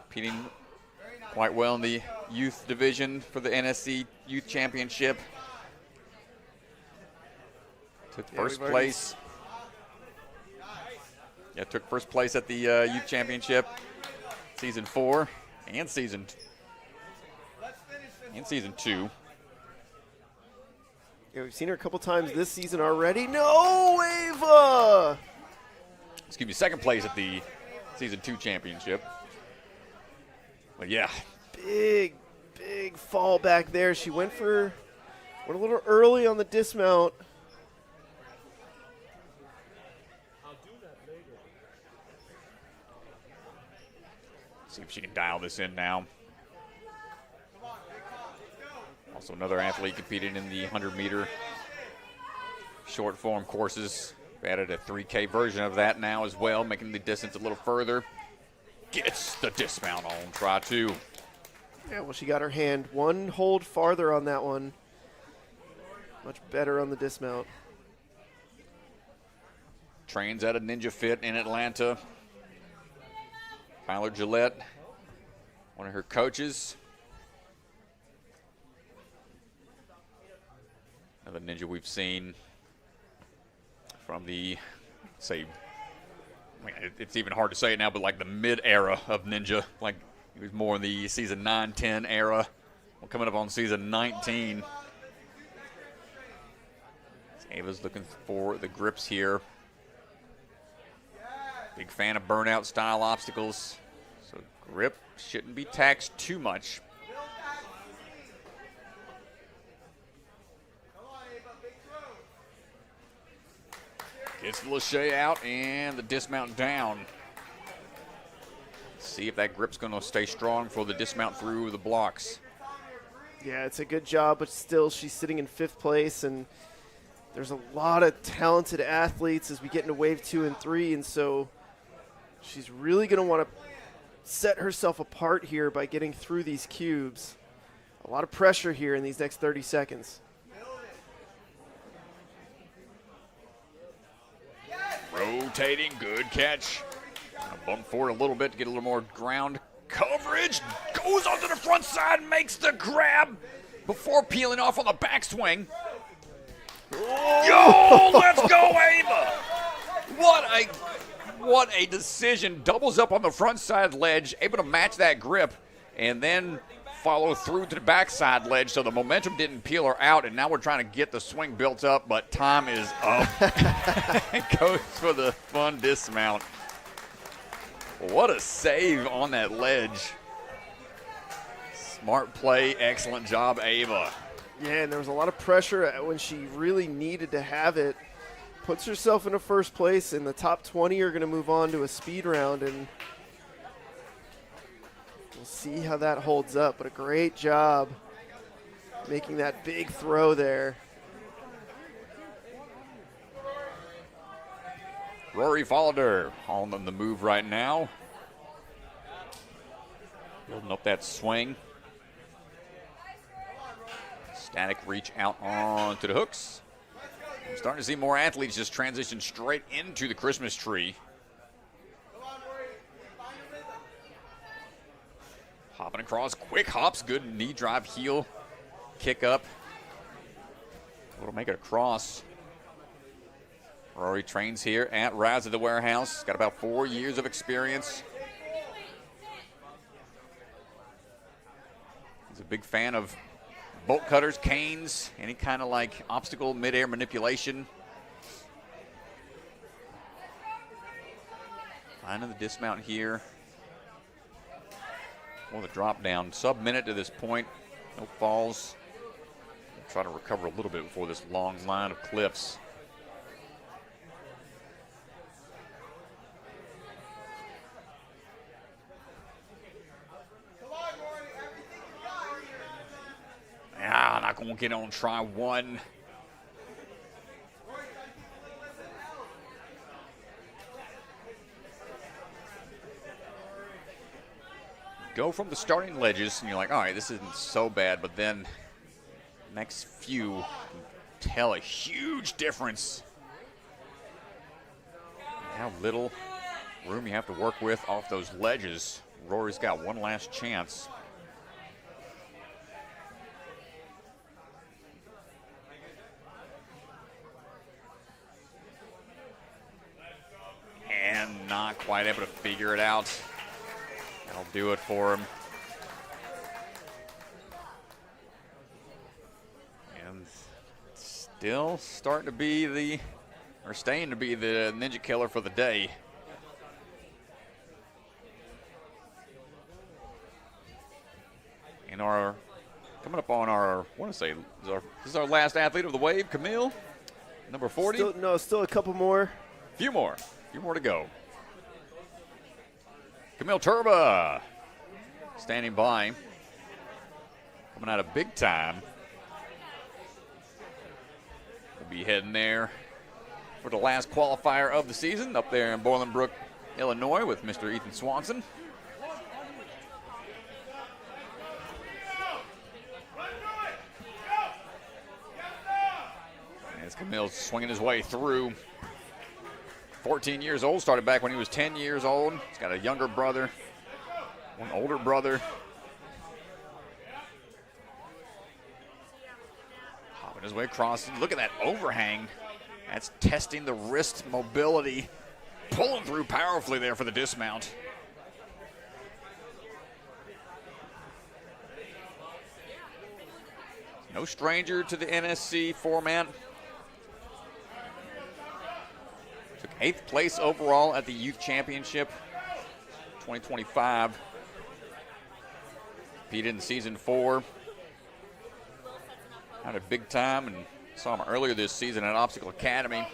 competing quite well in the youth division for the NSC Youth Championship. Took first place. Took first place at the Youth Championship. Season 4 and Season 2. Yeah, we've seen her a couple times this season already. No, Ava! Excuse me, second place at the Season 2 championship. But yeah. Big fall back there. She went a little early on the dismount. See if she can dial this in now. Also another athlete competing in the 100-meter short form courses. We added a 3K version of that now as well, making the distance a little further. Gets the dismount on try 2. Yeah, well, she got her hand one hold farther on that one. Much better on the dismount. Trains at a Ninja Fit in Atlanta. Tyler Gillette, one of her coaches. Another ninja we've seen from the, it's even hard to say it now, but like the mid-era of ninja. Like he was more in the season 9-10 era. We're coming up on season 19. Ava's looking for the grips here. Big fan of burnout style obstacles, so grip shouldn't be taxed too much. Gets the Lachey out and the dismount down. See if that grip's going to stay strong for the dismount through the blocks. Yeah, it's a good job, but still she's sitting in 5th place, and there's a lot of talented athletes as we get into wave 2 and 3, and so she's really going to want to set herself apart here by getting through these cubes. A lot of pressure here in these next 30 seconds. Rotating, good catch. Bump forward a little bit to get a little more ground coverage. Goes onto the front side, makes the grab before peeling off on the backswing. Yo, let's go, Ava! What a decision. Doubles up on the front side ledge, able to match that grip, and then follow through to the backside ledge so the momentum didn't peel her out, and now we're trying to get the swing built up, but time is up. Goes for the fun dismount. What a save on that ledge. Smart play, excellent job, Ava. Yeah, and there was a lot of pressure when she really needed to have it. Puts herself in a 1st place, and the top 20 are going to move on to a speed round, and we'll see how that holds up. But a great job making that big throw there. Rory followed her on the move right now. Building up that swing. Static reach out onto the hooks. I'm starting to see more athletes just transition straight into the Christmas tree. Hopping across, quick hops, good knee drive, heel, kick up. It'll make it across. Rory trains here at Rise of the Warehouse. Got about 4 years of experience. He's a big fan of bolt cutters, canes, any kind of like obstacle midair manipulation. Finding the dismount here. Or the drop down. Sub-minute to this point. No falls. Try to recover a little bit before this long line of cliffs. Not going to get on try 1. Go from the starting ledges, and you're like, all right, this isn't so bad, but then next few tell a huge difference. How little room you have to work with off those ledges. Rory's got one last chance. And not quite able to figure it out. That'll do it for him. And still staying to be the Ninja Killer for the day. And coming up on our, I want to say, this is our last athlete of the wave, Camille, number 40. Still a couple more. Few more to go. Camille Turba standing by, coming out of big time. We'll be heading there for the last qualifier of the season up there in Bolingbrook, Illinois with Mr. Ethan Swanson. As Camille's swinging his way through. 14 years old, started back when he was 10 years old. He's got a younger brother, one older brother. Hopping his way across. Look at that overhang. That's testing the wrist mobility. Pulling through powerfully there for the dismount. No stranger to the NSC format. Took 8th place overall at the Youth Championship 2025. Competed in Season 4. Had a big time and saw him earlier this season at Obstacle Academy.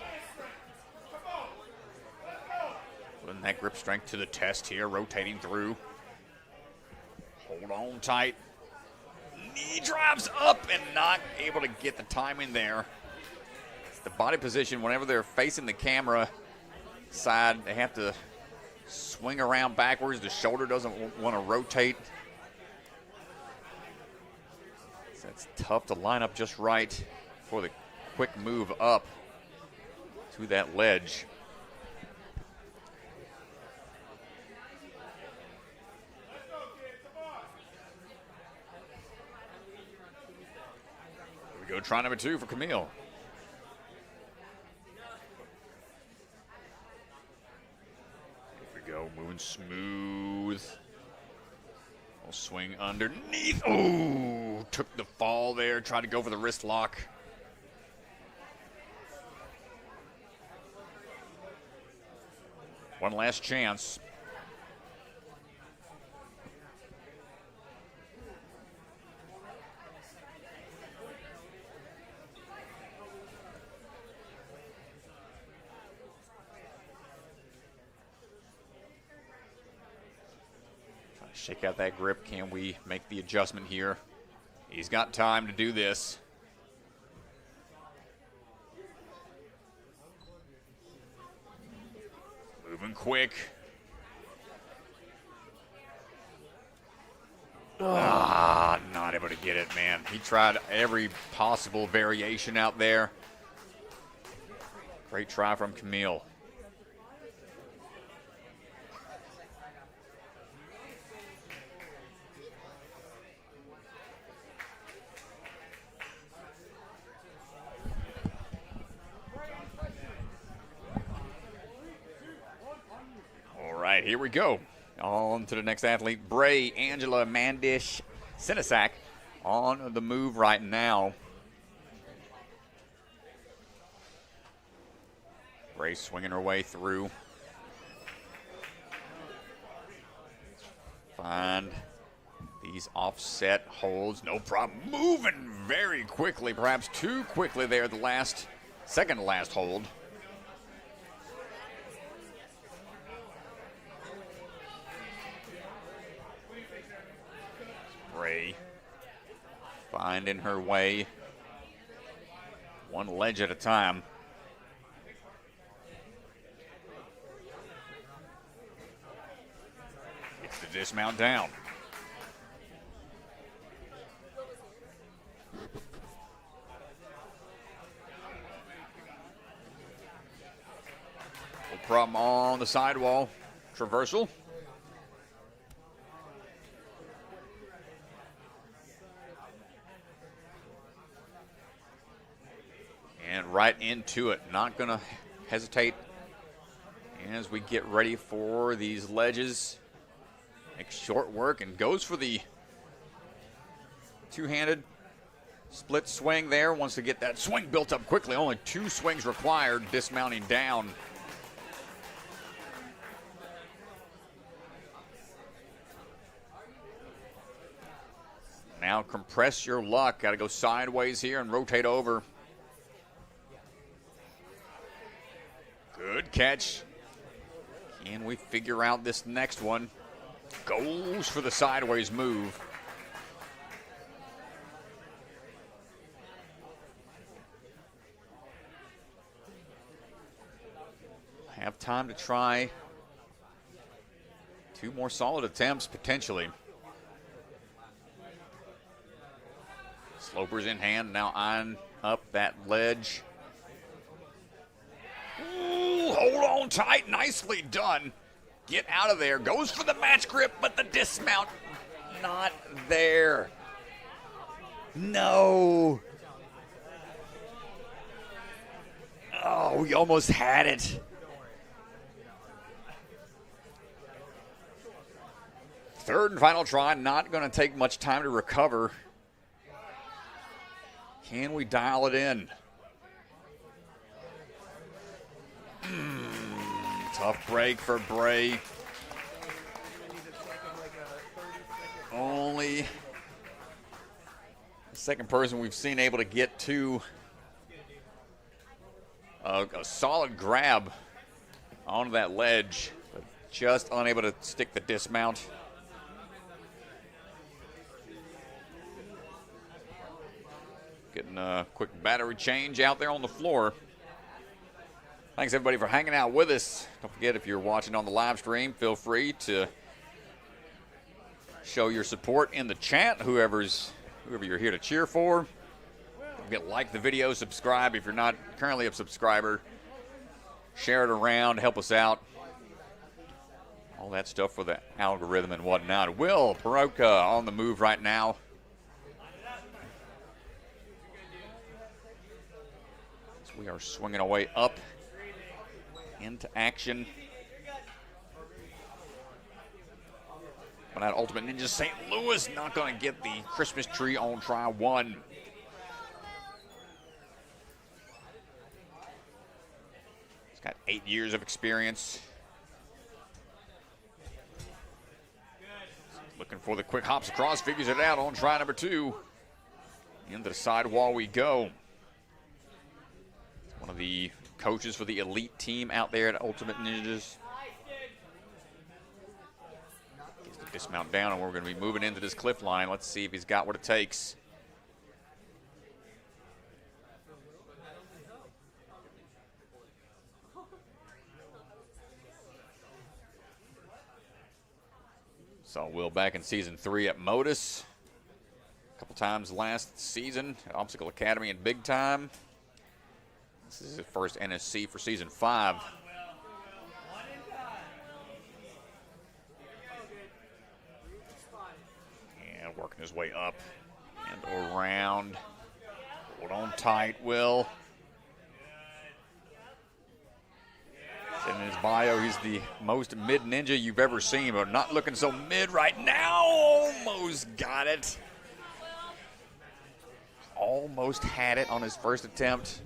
Putting that grip strength to the test here, rotating through. Hold on tight. Knee drives up and not able to get the timing there. The body position, whenever they're facing the camera side, they have to swing around backwards. The shoulder doesn't want to rotate. So it's tough to line up just right for the quick move up to that ledge. Here we go, try number 2 for Camille. Go, moving smooth. We'll swing underneath. Ooh, took the fall there. Tried to go for the wrist lock. One last chance. Shake out that grip. Can we make the adjustment here? He's got time to do this. Moving quick. Not able to get it, man. He tried every possible variation out there. Great try from Camille. Here we go. On to the next athlete, Bray Angela Mandish Sinisak on the move right now. Bray swinging her way through. Find these offset holds, no problem. Moving very quickly, perhaps too quickly there, the second to last hold. Bray finding her way one ledge at a time. Gets the dismount down. No problem on the sidewall. Traversal. And right into it. Not going to hesitate as we get ready for these ledges. Makes short work and goes for the two-handed split swing there. Wants to get that swing built up quickly. Only 2 swings required, dismounting down. Now compress your luck. Got to go sideways here and rotate over. Good catch. Can we figure out this next one? Goes for the sideways move. Have time to try 2 more solid attempts potentially. Sloper's in hand, now eyeing up that ledge. Ooh, hold on tight, nicely done. Get out of there, goes for the match grip, but the dismount not there. No. Oh, we almost had it. Third and final try, not going to take much time to recover. Can we dial it in? Tough break for Bray. Only the second person we've seen able to get to a solid grab onto that ledge, but just unable to stick the dismount. Getting a quick battery change out there on the floor. Thanks, everybody, for hanging out with us. Don't forget, if you're watching on the live stream, feel free to show your support in the chat, whoever you're here to cheer for. Don't forget, like the video, subscribe if you're not currently a subscriber. Share it around, help us out. All that stuff for the algorithm and whatnot. Will Peroka on the move right now. We are swinging away up into action. But that Ultimate Ninja St. Louis not going to get the Christmas tree on try 1. He's got 8 years of experience. Looking for the quick hops across, figures it out on try number 2. Into the sidewall we go. One of the coaches for the elite team out there at Ultimate Ninjas. Gets the dismount down, and we're going to be moving into this cliff line. Let's see if he's got what it takes. Saw Will back in season 3 at Modus. A couple times last season at Obstacle Academy and Big Time. This is his first NSC for season 5. And working his way up and around. Hold on tight, Will. In his bio, he's the most mid ninja you've ever seen, but not looking so mid right now. Almost got it. Almost had it on his first attempt.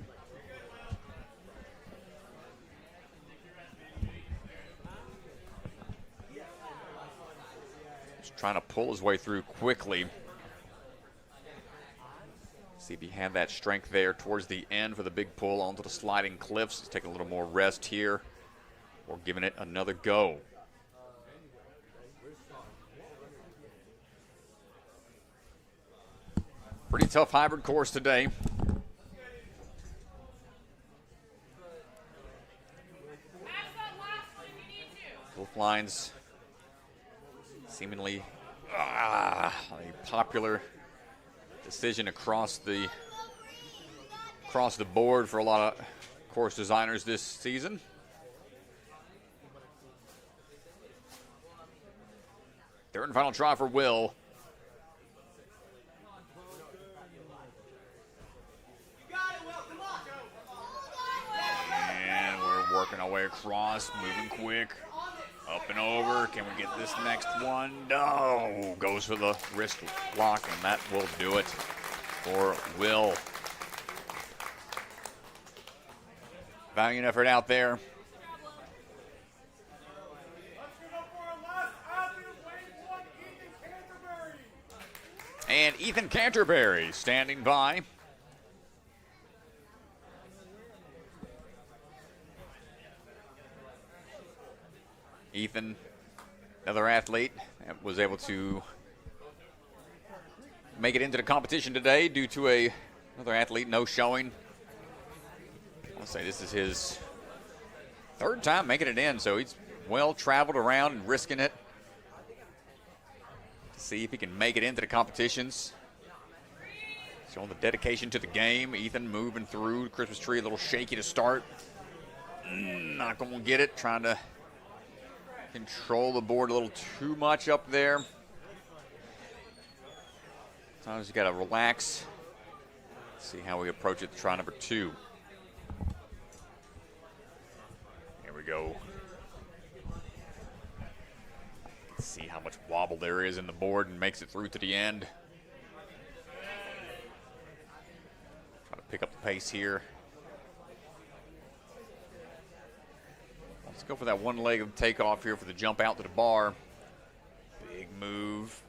Trying to pull his way through quickly. See if he had that strength there towards the end for the big pull onto the sliding cliffs. He's taking a little more rest here, or giving it another go. Pretty tough hybrid course today. Both lines seemingly a popular decision across the board for a lot of course designers this season. Third and final try for Will. And we're working our way across, moving quick. Up and over. Can we get this next one? No. Goes for the wrist lock, and that will do it for Will. Valiant effort out there. And Ethan Canterbury standing by. Ethan, another athlete, was able to make it into the competition today due to another athlete no showing. I want to say this is his third time making it in, so he's well traveled around and risking it to see if he can make it into the competitions. Showing the dedication to the game. Ethan moving through the Christmas tree, a little shaky to start. Not going to get it, trying to control the board a little too much up there. Sometimes you got to relax. See how we approach it. Try number 2. Here we go. See how much wobble there is in the board and makes it through to the end. Try to pick up the pace here. Let's go for that one leg of takeoff here for the jump out to the bar. Big move.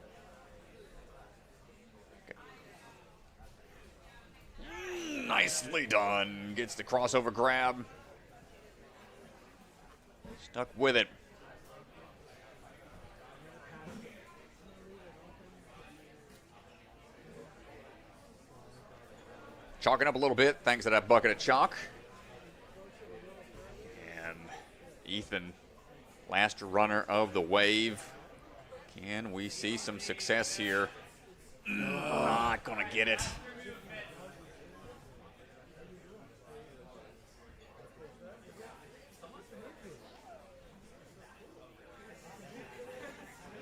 Okay. Nicely done. Gets the crossover grab. Stuck with it. Chalking up a little bit thanks to that bucket of chalk. Ethan, last runner of the wave. Can we see some success here? Not gonna get it.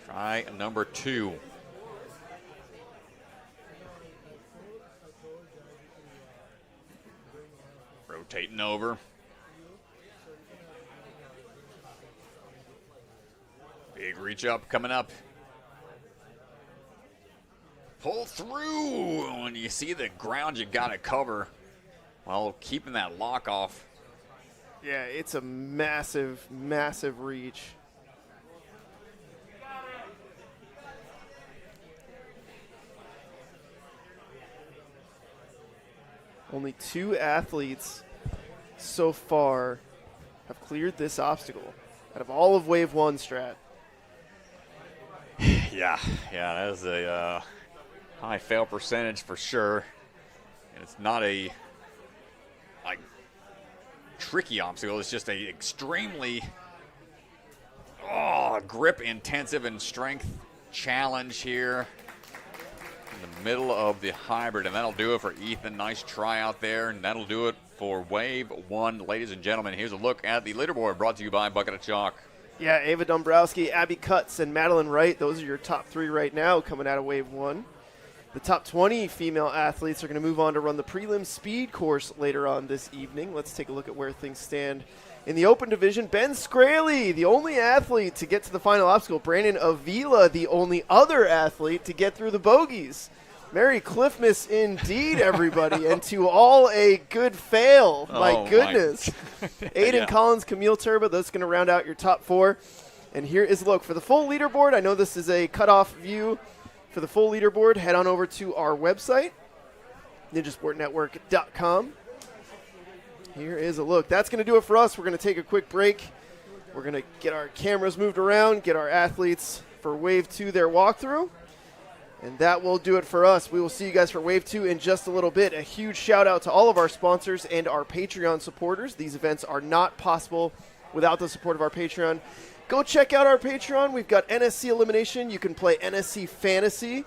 Try number 2. Rotating over. Big reach up coming up. Pull through. When you see the ground, you got to cover while keeping that lock off. Yeah, it's a massive, massive reach. Only 2 athletes so far have cleared this obstacle out of all of Wave 1, Strat. Yeah, that is a high fail percentage for sure. And it's not a tricky obstacle. It's just a extremely grip intensive and strength challenge here in the middle of the hybrid. And that'll do it for Ethan. Nice try out there. And that'll do it for Wave 1. Ladies and gentlemen, here's a look at the leaderboard brought to you by Bucket of Chalk. Yeah, Ava Dombrowski, Abbey Cutts, and Madelyn Wright. Those are your top 3 right now coming out of Wave 1. The top 20 female athletes are going to move on to run the prelim speed course later on this evening. Let's take a look at where things stand. In the open division, Ben Scraley, the only athlete to get to the final obstacle. Brandon Avila, the only other athlete to get through the bogeys. Merry Cliffmas indeed, everybody, and to all a good fail. My goodness. Aidan Collins, Camille Turba, that's going to round out your top 4. And here is a look. For the full leaderboard, I know this is a cutoff view. For the full leaderboard, head on over to our website, ninjasportnetwork.com. Here is a look. That's going to do it for us. We're going to take a quick break. We're going to get our cameras moved around, get our athletes for Wave 2 their walkthrough. And that will do it for us. We will see you guys for Wave 2 in just a little bit. A huge shout out to all of our sponsors and our Patreon supporters. These events are not possible without the support of our Patreon. Go check out our Patreon. We've got NSC Elimination. You can play NSC Fantasy.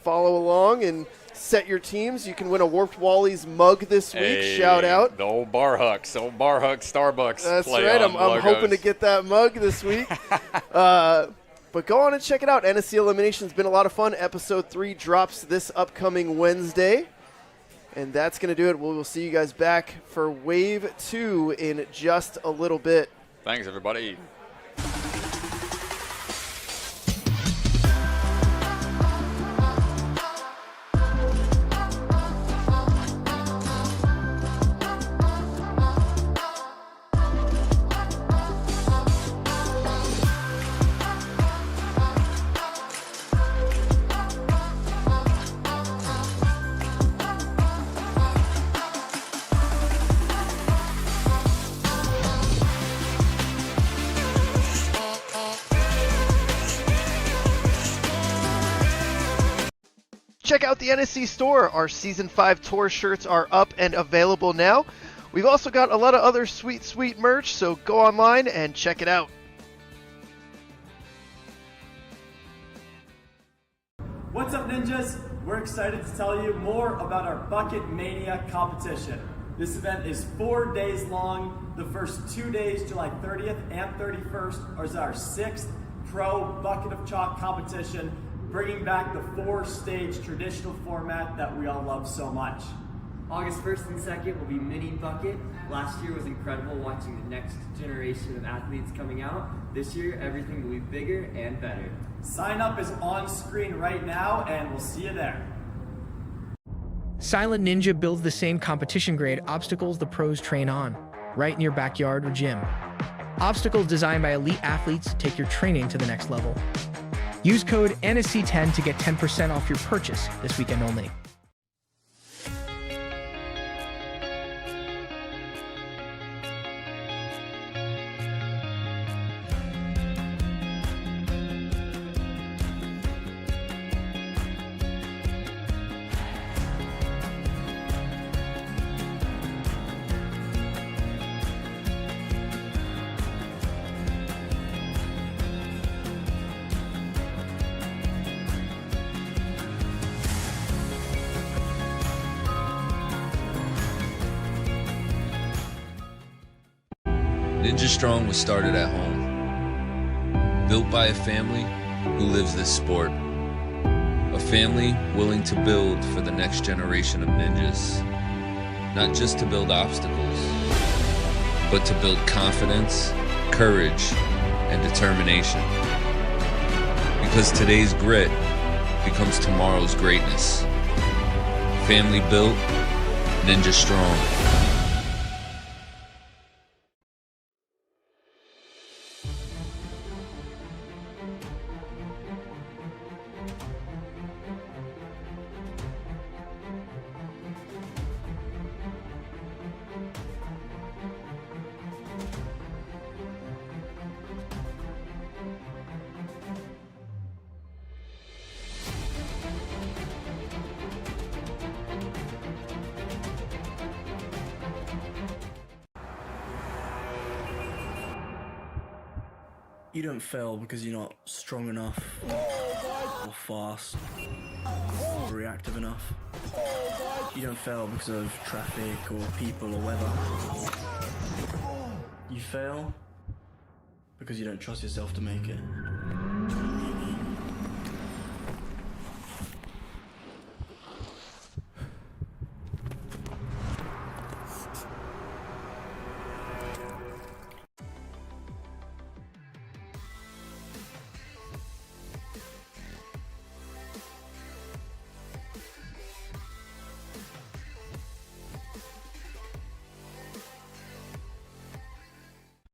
Follow along and set your teams. You can win a Warped Wally's mug this week. Hey, shout out. The old Bar Hucks, Starbucks. That's play right. I'm logos. hoping to get that mug this week. But go on and check it out. NSC Elimination's been a lot of fun. Episode 3 drops this upcoming Wednesday. And that's going to do it. We will see you guys back for Wave 2 in just a little bit. Thanks, everybody. Check out the NSC store. Our Season 5 tour shirts are up and available now. We've also got a lot of other sweet merch, so go online and check it out. What's up, Ninjas? We're excited to tell you more about our Bucket Mania competition. This event is 4 days long. The first 2 days, July 30th and 31st, is our 6th Pro Bucket of Chalk competition, bringing back the 4-stage traditional format that we all love so much. August 1st and 2nd will be Mini Bucket. Last year was incredible watching the next generation of athletes coming out. This year, everything will be bigger and better. Sign up is on screen right now, and we'll see you there. Silent Ninja builds the same competition grade obstacles the pros train on, right in your backyard or gym. Obstacles designed by elite athletes take your training to the next level. Use code NSC10 to get 10% off your purchase this weekend only. Ninja Strong was started at home, built by a family who lives this sport. A family willing to build for the next generation of ninjas. Not just to build obstacles, but to build confidence, courage, and determination. Because today's grit becomes tomorrow's greatness. Family built, Ninja Strong. You don't fail because you're not strong enough, or fast, or reactive enough. You don't fail because of traffic or people or weather. You fail because you don't trust yourself to make it.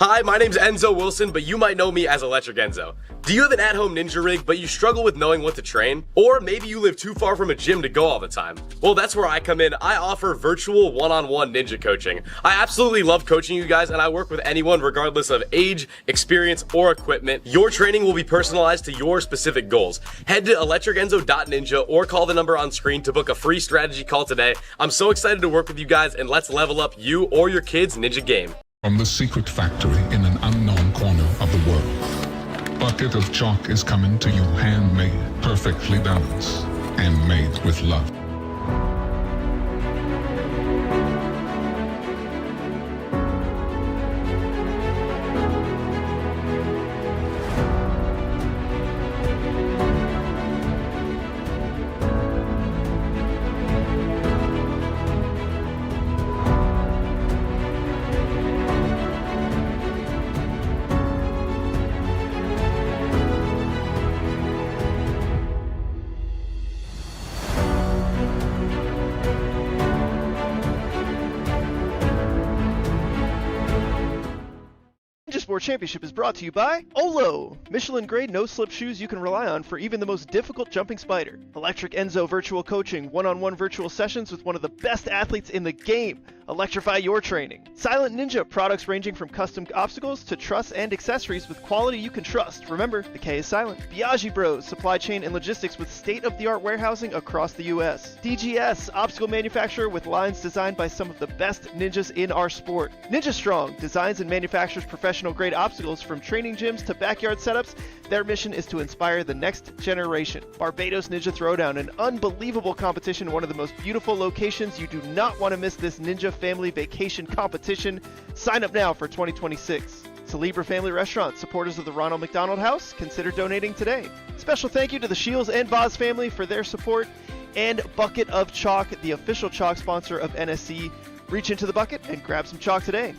Hi, my name's Enzo Wilson, but you might know me as Electric Enzo. Do you have an at-home ninja rig, but you struggle with knowing what to train? Or maybe you live too far from a gym to go all the time? Well, that's where I come in. I offer virtual one-on-one ninja coaching. I absolutely love coaching you guys, and I work with anyone regardless of age, experience, or equipment. Your training will be personalized to your specific goals. Head to electricenzo.ninja or call the number on screen to book a free strategy call today. I'm so excited to work with you guys, and let's level up you or your kids' ninja game. From the secret factory in an unknown corner of the world, Bucket of Chalk is coming to you handmade, perfectly balanced, and made with love. Sport Championship is brought to you by Olo, Michelin grade no slip shoes you can rely on for even the most difficult jumping spider. Electric Enzo virtual coaching, one-on-one virtual sessions with one of the best athletes in the game. Electrify your training. Silent Ninja, products ranging from custom obstacles to truss and accessories with quality you can trust. Remember, the K is silent. Biaggi Bros, supply chain and logistics with state-of-the-art warehousing across the U.S. DGS, obstacle manufacturer with lines designed by some of the best ninjas in our sport. Ninja Strong, designs and manufactures professional-grade obstacles from training gyms to backyard setups. Their mission is to inspire the next generation. Barbados Ninja Throwdown, an unbelievable competition in one of the most beautiful locations. You do not want to miss this Ninja Family Vacation competition. Sign up now for 2026. Celebra Family Restaurant, supporters of the Ronald McDonald House, consider donating today. Special thank you to the Shields and Voz family for their support, and Bucket of Chalk, the official chalk sponsor of NSC. Reach into the bucket and grab some chalk today.